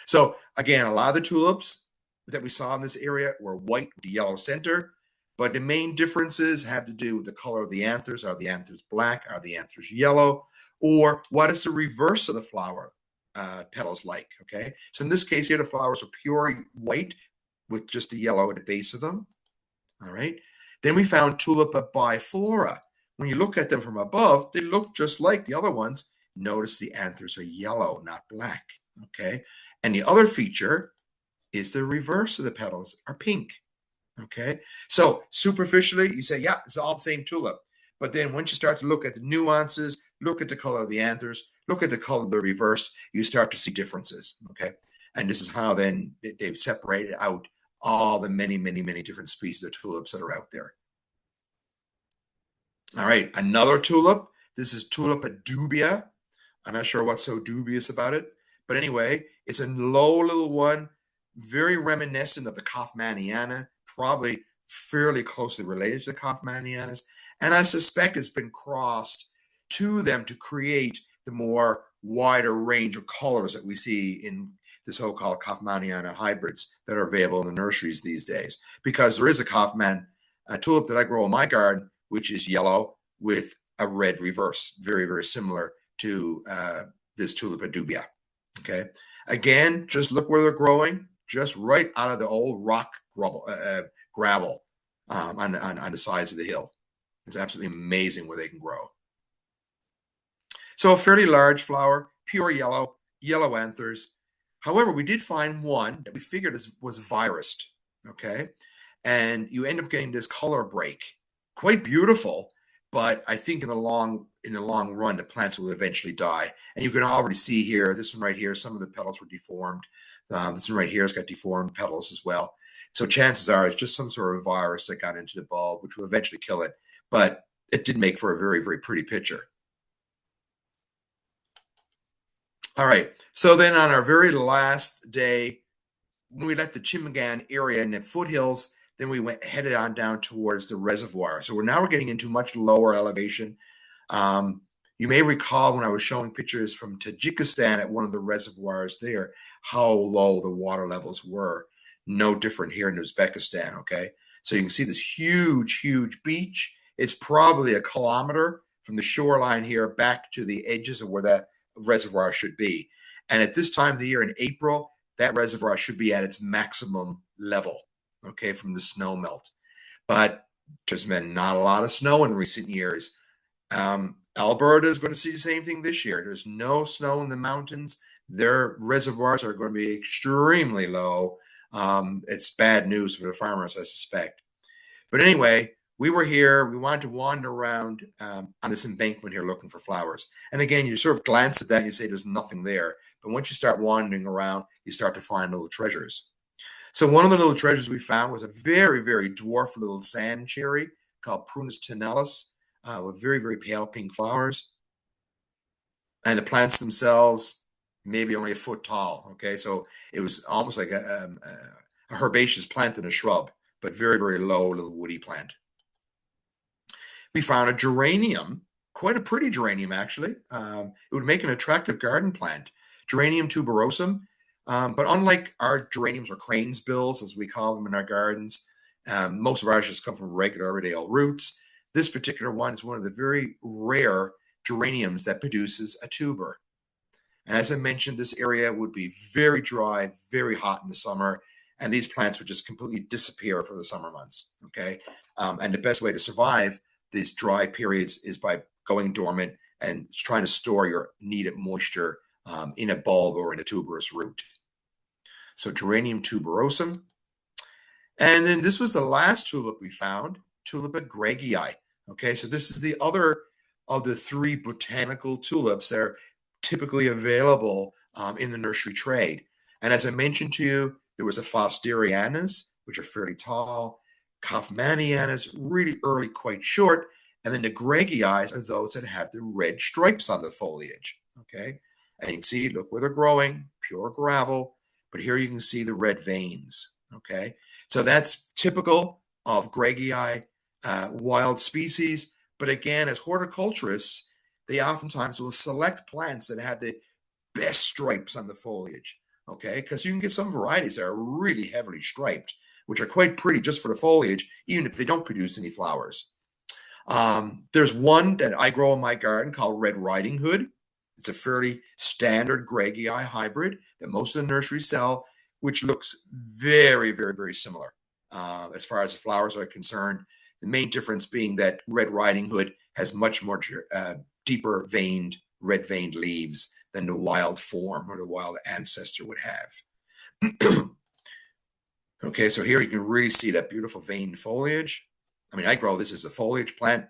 So again, a lot of the tulips that we saw in this area were white with the yellow center, but the main differences have to do with the color of the anthers. Are the anthers black? Are the anthers yellow? Or what is the reverse of the flower petals like? Okay. So in this case here, the flowers are pure white with just the yellow at the base of them. All right. Then we found Tulipa biflora. When you look at them from above, they look just like the other ones. Notice the anthers are yellow, not black. Okay. And the other feature is the reverse of the petals are pink. Okay. So superficially, you say, yeah, it's all the same tulip. But then once you start to look at the nuances, look at the color of the anthers, look at the color of the reverse, you start to see differences. Okay. And this is how then they've separated out all the many, many, many different species of tulips that are out there. All right, another tulip. This is Tulipa dubia. I'm not sure what's so dubious about it, but anyway, it's a low little one, very reminiscent of the Kaufmanniana, probably fairly closely related to the Kaufmannianas, and I suspect it's been crossed to them to create the more wider range of colors that we see in the so-called Kaufmanniana hybrids that are available in the nurseries these days. Because there is a Kaufmann tulip that I grow in my garden, which is yellow with a red reverse, very, very similar to this Tulipa dubia. Okay. Again, just look where they're growing, just right out of the old rock gravel on the sides of the hill. It's absolutely amazing where they can grow. So a fairly large flower, pure yellow, yellow anthers. However, we did find one that we figured was virused. Okay. And you end up getting this color break. Quite beautiful, but I think in the long run, the plants will eventually die. And you can already see here, this one right here, some of the petals were deformed. This one right here has got deformed petals as well. So chances are it's just some sort of virus that got into the bulb, which will eventually kill it. But it did make for a very, very pretty picture. All right. So then on our very last day, when we left the Chimigan area in the foothills, then we headed on down towards the reservoir. So we're getting into much lower elevation. You may recall when I was showing pictures from Tajikistan at one of the reservoirs there, how low the water levels were. No different here in Uzbekistan, okay? So you can see this huge, huge beach. It's probably a kilometer from the shoreline here back to the edges of where that reservoir should be. And at this time of the year in April, that reservoir should be at its maximum level, okay, from the snow melt. But there's been not a lot of snow in recent years. Alberta is going to see the same thing this year. There's no snow in the mountains. Their reservoirs are going to be extremely low. It's bad news for the farmers, I suspect. But anyway, we were here. We wanted to wander around on this embankment here looking for flowers. And again, you sort of glance at that and you say there's nothing there. But once you start wandering around, you start to find little treasures. So one of the little treasures we found was a very, very dwarf little sand cherry called Prunus tenalis with very, very pale pink flowers. And the plants themselves, maybe only a foot tall. Okay, so it was almost like a herbaceous plant and a shrub. but very, very low little woody plant. We found a geranium, quite a pretty geranium, actually. It would make an attractive garden plant. Geranium tuberosum. But unlike our geraniums or crane's bills, as we call them in our gardens, most of ours just come from regular everyday old roots. This particular one is one of the very rare geraniums that produces a tuber. And as I mentioned, this area would be very dry, very hot in the summer, and these plants would just completely disappear for the summer months. Okay. And the best way to survive these dry periods is by going dormant and trying to store your needed moisture in a bulb or in a tuberous root. So geranium tuberosum. And then this was the last tulip we found, Tulipa greggii. Okay, so this is the other of the three botanical tulips that are typically available in the nursery trade. And as I mentioned to you, there was a Fosterianus, which are fairly tall, Kaufmannianus, really early, quite short, and then the greggii are those that have the red stripes on the foliage. Okay, and you can see, look where they're growing, pure gravel, but here you can see the red veins. Okay, so that's typical of greggii, wild species. But again, as horticulturists, they oftentimes will select plants that have the best stripes on the foliage. Okay, because you can get some varieties that are really heavily striped, which are quite pretty just for the foliage, even if they don't produce any flowers. There's one that I grow in my garden called Red Riding Hood. It's a fairly standard greggii hybrid that most of the nurseries sell, which looks very, very, very similar as far as the flowers are concerned. The main difference being that Red Riding Hood has much more deeper veined, red veined leaves than the wild form or the wild ancestor would have. Okay, so here you can really see that beautiful veined foliage. I mean, I grow this as a foliage plant,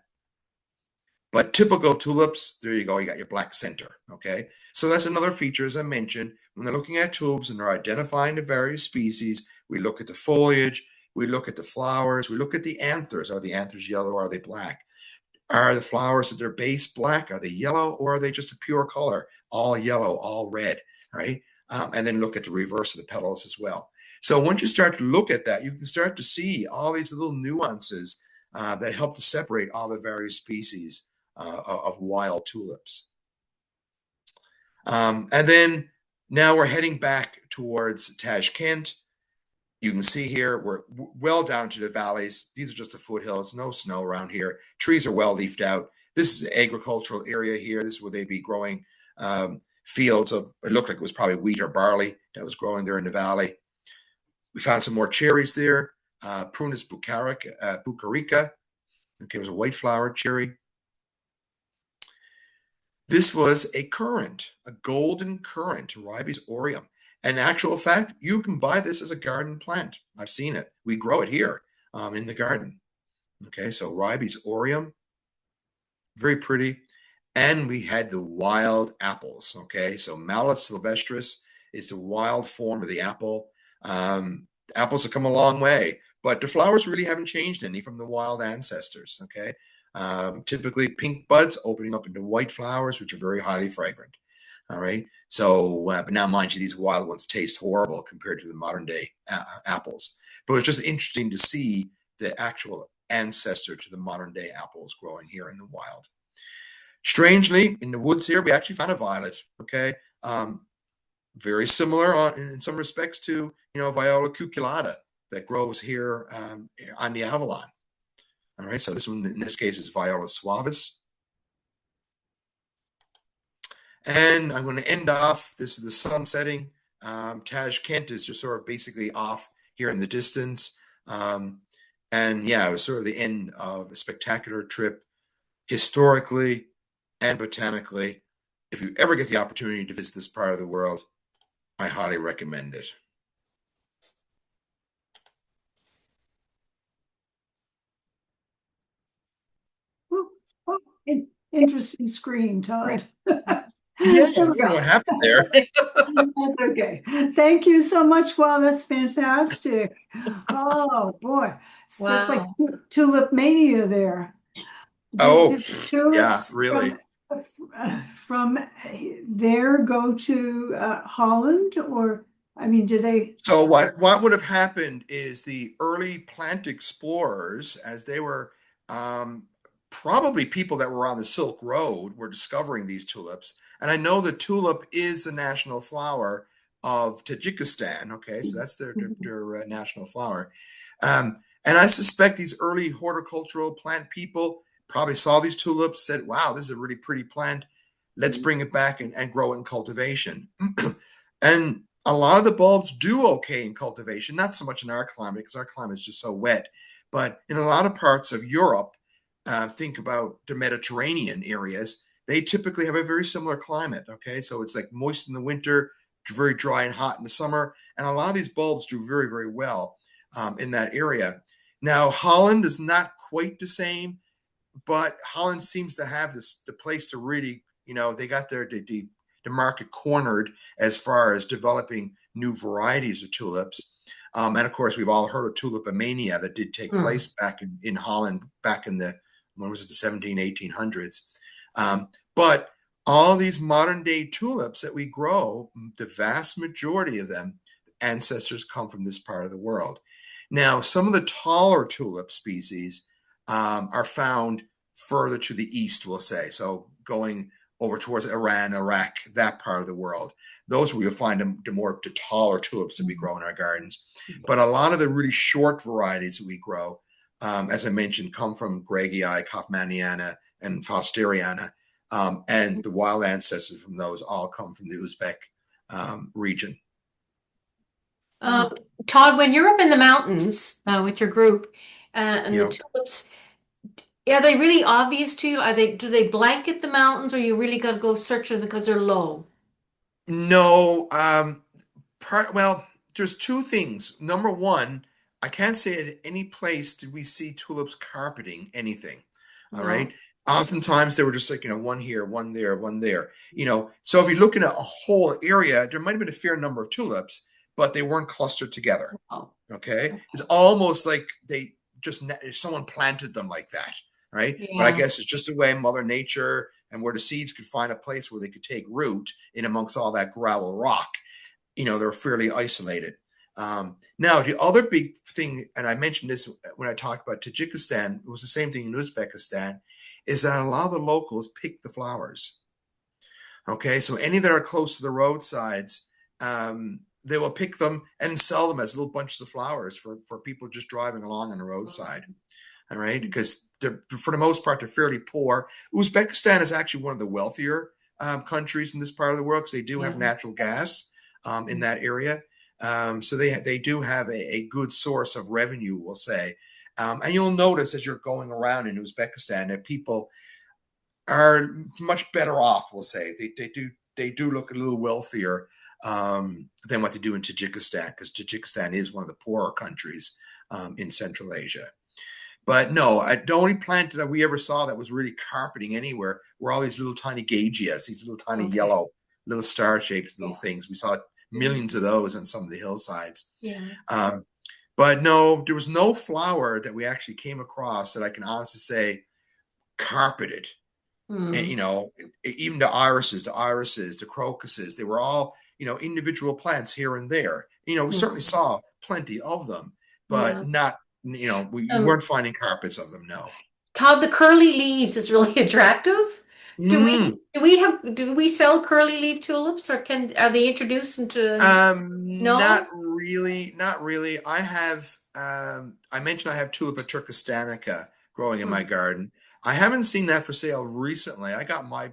but typical of tulips, there you go, you got your black center. Okay, so that's another feature, as I mentioned, when they're looking at tulips and they're identifying the various species, we look at the foliage, we look at the flowers, we look at the anthers. Are the anthers yellow or are they black? Are the flowers at their base black? Are they yellow or are they just a pure color? All yellow, all red, right? And then look at the reverse of the petals as well. So once you start to look at that, you can start to see all these little nuances that help to separate all the various species of wild tulips. And then now we're heading back towards Tashkent. You can see here we're well down to the valleys. These are just the foothills, no snow around here. Trees are well leafed out. This is an agricultural area here. This is where they'd be growing fields of, it looked like it was probably wheat or barley that was growing there in the valley. We found some more cherries there. Prunus bucarica. Okay, it was a white flowered cherry. This was a currant, a golden currant, Ribes aureum. In actual fact, you can buy this as a garden plant. I've seen it. We grow it here in the garden. Okay, so Ribes aureum, very pretty. And we had the wild apples. Okay, so Malus sylvestris is the wild form of the apple. Apples have come a long way, but the flowers really haven't changed any from the wild ancestors. Okay, typically pink buds opening up into white flowers, which are very highly fragrant. All right. So, but now, mind you, these wild ones taste horrible compared to the modern day apples. But it's just interesting to see the actual ancestor to the modern day apples growing here in the wild. Strangely, in the woods here, we actually found a violet. Okay. Very similar in some respects to, Viola cuculata that grows here on the Avalon. All right. So this one, in this case, is Viola suavis. And I'm going to end off, this is the sun setting. Tashkent is just sort of basically off here in the distance. And yeah, it was sort of the end of a spectacular trip, historically and botanically. If you ever get the opportunity to visit this part of the world, I highly recommend it. Oh, interesting screen, Todd. Yeah, I don't know what happened there. That's okay. Thank you so much. Wow, that's fantastic. Oh boy, so it's like Wow. tulip mania there. Oh, Did yeah, tulips really. from there go to Holland or I mean, do they? So what would have happened is the early plant explorers, as they were um, probably people that were on the Silk Road, were discovering these tulips. And I know the tulip is the national flower of Tajikistan. Okay, so that's their national flower. And I suspect these early horticultural plant people probably saw these tulips, said, "Wow, this is a really pretty plant. Let's bring it back and grow it in cultivation." And a lot of the bulbs do okay in cultivation, not so much in our climate because our climate is just so wet. But in a lot of parts of Europe, think about the Mediterranean areas, they typically have a very similar climate. Okay, so it's like moist in the winter, very dry and hot in the summer. And a lot of these bulbs do very, very well in that area. Now, Holland is not quite the same, but Holland seems to have the place to really, they got the market cornered as far as developing new varieties of tulips. And of course, we've all heard of tulipomania that did take place back in Holland back in when was it, the 17, 1800s. But all these modern day tulips that we grow, the vast majority of them, ancestors come from this part of the world. Now, some of the taller tulip species are found further to the east, we'll say. So going over towards Iran, Iraq, that part of the world. Those where you'll find the taller tulips that we grow in our gardens. But a lot of the really short varieties that we grow, as I mentioned, come from Greggii, Kaufmanniana, and Fosteriana. And the wild ancestors from those all come from the Uzbek region. Todd, when you're up in the mountains with your group and the tulips, are they really obvious to you? Do they blanket the mountains, or you really got to go search them because they're low? No, well, there's two things. Number one, I can't say at any place did we see tulips carpeting anything. All right. Oftentimes they were just like, one here, one there, one there. So if you're looking at a whole area, there might have been a fair number of tulips, but they weren't clustered together. Okay. It's almost like someone planted them like that. Right. Yeah. But I guess it's just the way Mother Nature and where the seeds could find a place where they could take root in amongst all that gravel rock. They're fairly isolated. Now, the other big thing, and I mentioned this when I talked about Tajikistan, it was the same thing in Uzbekistan, is that a lot of the locals pick the flowers. Okay, so any that are close to the roadsides, they will pick them and sell them as little bunches of flowers for people just driving along on the roadside. All right, because for the most part, they're fairly poor. Uzbekistan is actually one of the wealthier countries in this part of the world because they do have natural gas in that area. So they do have a good source of revenue, we'll say. And you'll notice as you're going around in Uzbekistan that people are much better off, we'll say. They do look a little wealthier than what they do in Tajikistan, because Tajikistan is one of the poorer countries in Central Asia. But no, the only plant that we ever saw that was really carpeting anywhere were all these little tiny gagias, these little tiny yellow, little star-shaped little things. We saw millions of those on some of the hillsides. But no, there was no flower that we actually came across that I can honestly say carpeted. And, even the irises, the crocuses, they were all, individual plants here and there. We certainly saw plenty of them, but not, we weren't finding carpets of them, no. Todd, the curly leaves is really attractive. Do we sell curly leaf tulips, or are they introduced into? No, not really. I have I mentioned I have Tulipa turkistanica growing in my garden. I haven't seen that for sale recently. I got my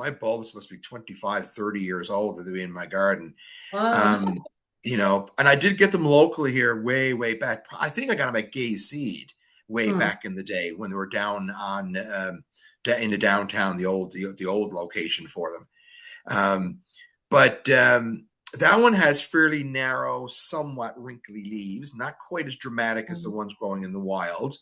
bulbs must be 25, 30 years old that they're in my garden. Wow. And I did get them locally here way, way back. I think I got them at Gay Seed way back in the day when they were down on in the downtown, the old location for them. But that one has fairly narrow, somewhat wrinkly leaves, not quite as dramatic as the ones growing in the wild.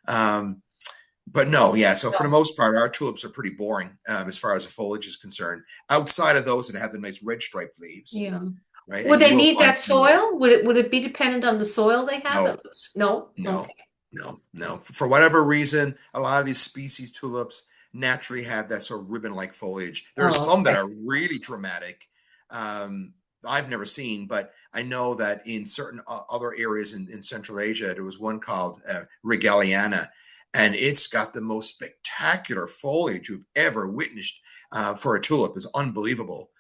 But no, yeah. So for the most part, our tulips are pretty boring as far as the foliage is concerned. Outside of those that have the nice red striped leaves. Yeah. Right. Would they need that soil? Would it be dependent on the soil they have? No. Okay. No. For whatever reason, a lot of these species tulips naturally have that sort of ribbon-like foliage. There are some that are really dramatic. I've never seen, but I know that in certain other areas in Central Asia, there was one called Regaliana, and it's got the most spectacular foliage you've ever witnessed for a tulip. It's unbelievable.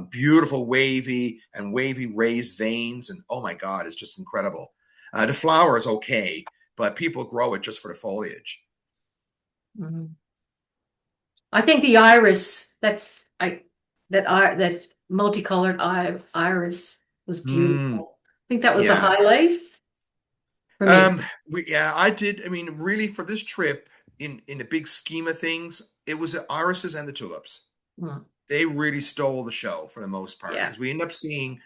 Beautiful wavy raised veins, and oh my God, it's just incredible. The flower is okay, but people grow it just for the foliage. Mhm. I think the iris that multicolored iris was Mm, beautiful. I think that was a yeah. highlight for me. Yeah, I did. I mean, really, for this trip, in the big scheme of things, it was the irises and the tulips. Mm, They really stole the show for the most part yeah. because we ended up seeing,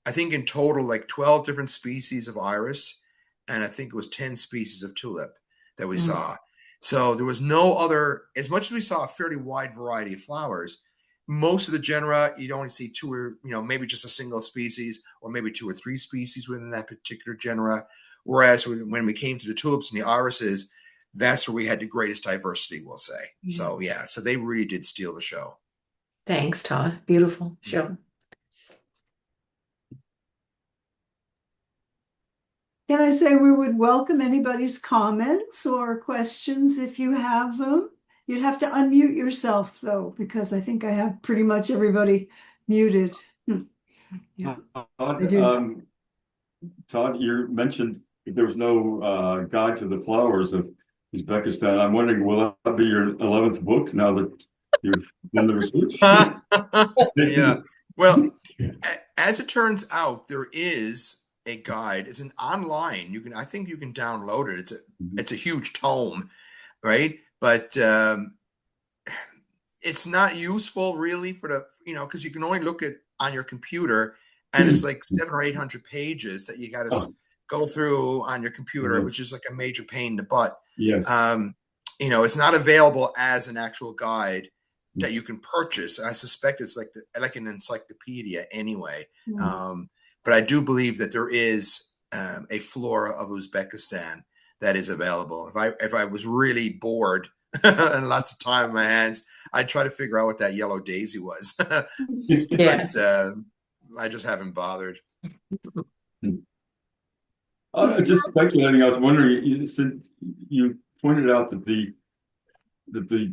I think, in total, like 12 different species of iris, and I think it was 10 species of tulip that we Mm, saw. So there was no other, as much as we saw a fairly wide variety of flowers, most of the genera, you'd only see two or, maybe just a single species or maybe two or three species within that particular genera. Whereas when we came to the tulips and the irises, that's where we had the greatest diversity, we'll say. yeah. So, yeah, so they really did steal the show. Thanks, Todd. Beautiful show. Can I say we would welcome anybody's comments or questions if you have them? You'd have to unmute yourself though, because I think I have pretty much everybody muted. Yeah, I Todd, do. Todd, you mentioned there was no guide to the flowers of Uzbekistan. I'm wondering, will that be your 11th book now that you've done the research? Yeah. Well, as it turns out, there is a guide. It's an online. I think you can download it. It's a huge tome, right? But it's not useful really for because you can only look at on your computer, and it's like 700 or 800 pages that you got to Oh, go through on your computer, which is like a major pain in the butt. yes. It's not available as an actual guide that you can purchase. I suspect it's like an encyclopedia anyway. But I do believe that there is a flora of Uzbekistan that is available. If I was really bored and lots of time in my hands, I'd try to figure out what that yellow daisy was. Yeah. But I just haven't bothered. Just speculating, I was wondering, you pointed out that the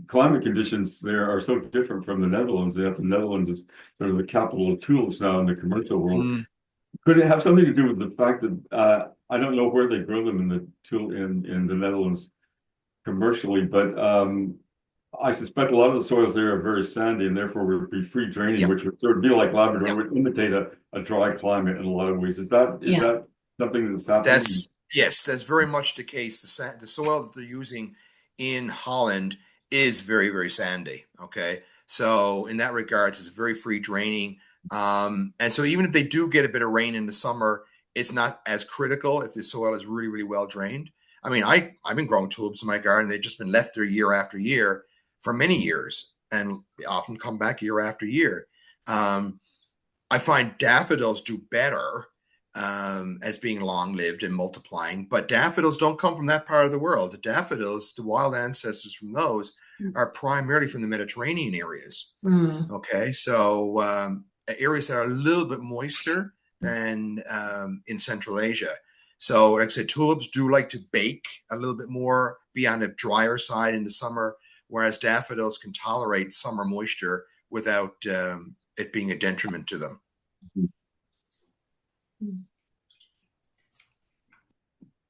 climate conditions there are so different from the Netherlands. That the Netherlands is sort of the capital of tulips now in the commercial world. Could it have something to do with the fact that I don't know where they grow them in the Netherlands commercially, but I suspect a lot of the soils there are very sandy and therefore would be free draining, Yep. which would sort of be like Labrador, Yep. would imitate a dry climate in a lot of ways. Is that something that's happening? Yes, that's very much the case. The soil that they're using in Holland is very, very sandy. Okay. So in that regards, it's very free draining. And so even if they do get a bit of rain in the summer, it's not as critical if the soil is really, really well drained. I mean, I've been growing tulips in my garden. They've just been left there year after year for many years and often come back year after year. I find daffodils do better as being long-lived and multiplying, but daffodils don't come from that part of the world. The daffodils, the wild ancestors from those, are primarily from the Mediterranean areas. Okay, so areas that are a little bit moister than in Central Asia. So, like I said, tulips do like to bake a little bit more, be on the drier side in the summer, whereas daffodils can tolerate summer moisture without it being a detriment to them.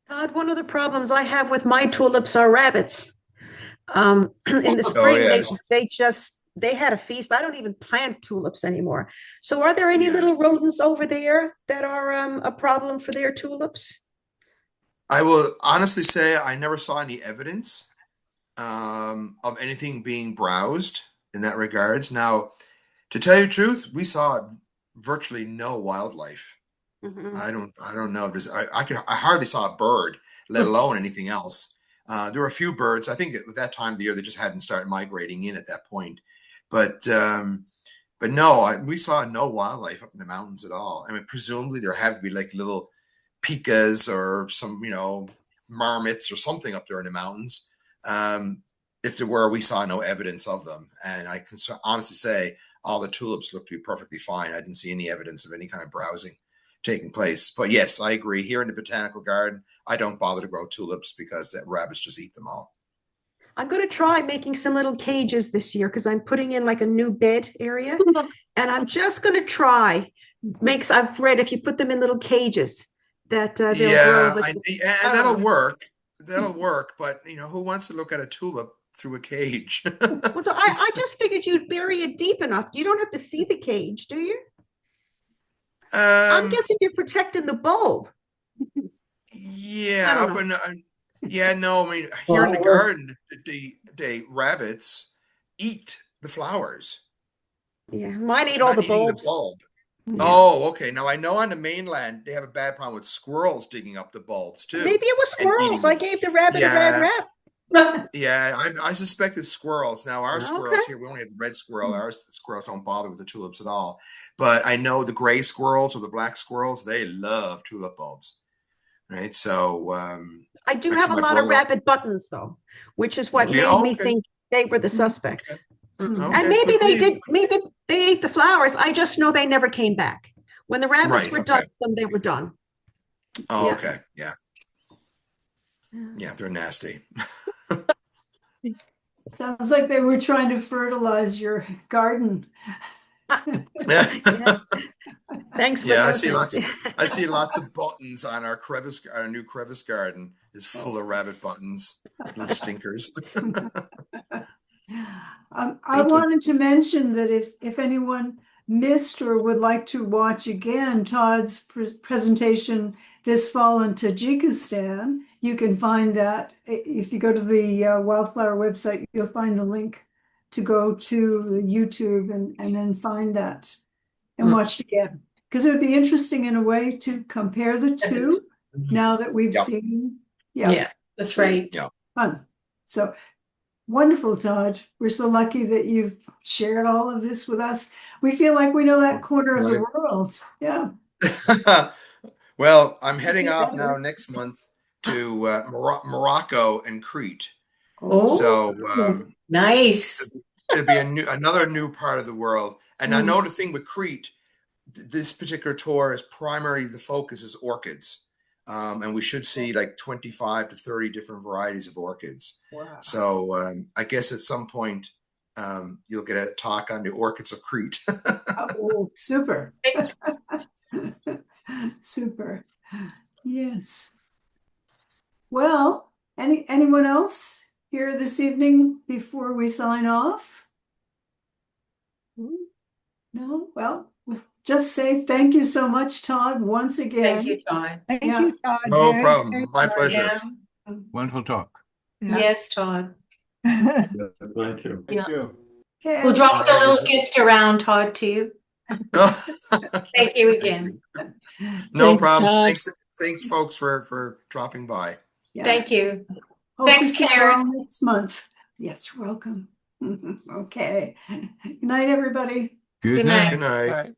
Todd, one of the problems I have with my tulips are rabbits. In the Oh, spring, yes. they had a feast. I don't even plant tulips anymore. So are there any Yeah. little rodents over there that are a problem for their tulips? I will honestly say I never saw any evidence of anything being browsed in that regards. Now, to tell you the truth, we saw virtually no wildlife. I don't know. I hardly saw a bird, let alone anything else. There were a few birds. I think at that time of the year they just hadn't started migrating in at that point. But no, we saw no wildlife up in the mountains at all. I mean, presumably there have to be like little pikas or some, marmots or something up there in the mountains. If there were, we saw no evidence of them. And I can honestly say all the tulips looked to be perfectly fine. I didn't see any evidence of any kind of browsing taking place. But yes, I agree. Here in the botanical garden, I don't bother to grow tulips because the rabbits just eat them all. I'm going to try making some little cages this year because I'm putting in like a new bed area. And I'm just going to try. I've read if you put them in little cages that they'll grow. And that'll work. That'll work. But, who wants to look at a tulip through a cage? Well, I just figured you'd bury it deep enough. You don't have to see the cage, do you? I'm guessing you're protecting the bulb. Yeah, but no, I mean, here in the garden, the rabbits eat the flowers. Yeah, mine eat all the bulbs. The bulb. Yeah. Oh, okay. Now I know on the mainland they have a bad problem with squirrels digging up the bulbs too. Maybe it was squirrels. I gave the rabbit a bad rap. Yeah, I suspect it's squirrels. Now our squirrels here, we only have red squirrel. Our squirrels don't bother with the tulips at all. But I know the gray squirrels or the black squirrels, they love tulip bulbs. Right. So I do have a lot of rabbit buttons though, which is what made me think they were the suspects. Okay. And maybe maybe they ate the flowers. I just know they never came back. When the rabbits were done with them, they were done. Oh, okay. Yeah. Yeah, they're nasty. Sounds like they were trying to fertilize your garden. Thanks for I see lots of buttons on our new crevice garden is full of rabbit buttons, little stinkers. I wanted to mention that if anyone missed or would like to watch again Todd's presentation this fall in Tajikistan, you can find that if you go to the Wildflower website, you'll find the link to go to the YouTube and then find that and watch it again. Because it would be interesting in a way to compare the two now that we've seen. Yeah, that's right. Yeah. Fun. So wonderful, Todd. We're so lucky that you've shared all of this with us. We feel like we know that corner of the world. Yeah. Well, I'm heading off now next month to Morocco and Crete. Oh, so nice. It'll be another new part of the world. And I know the thing with Crete, this particular tour is primarily the focus is orchids. And we should see like 25 to 30 different varieties of orchids. Wow. So I guess at some point you'll get a talk on the orchids of Crete. Oh, super. Super. Yes. Well, anyone else here this evening before we sign off? No? Well, we'll just say thank you so much, Todd, once again. Thank you, Todd. Thank you, Todd. No problem. My pleasure. Yeah. Wonderful talk. Yes, Todd. Thank you. Thank you. Okay. We'll drop a little gift around, Todd, to you. Thank you again. No problem. Thanks, folks, for dropping by. Yeah. Thank you. Hope Thanks, to see you Karen. all next month. Yes, you're welcome. Okay. Good night, everybody. Good night. Good night. Bye.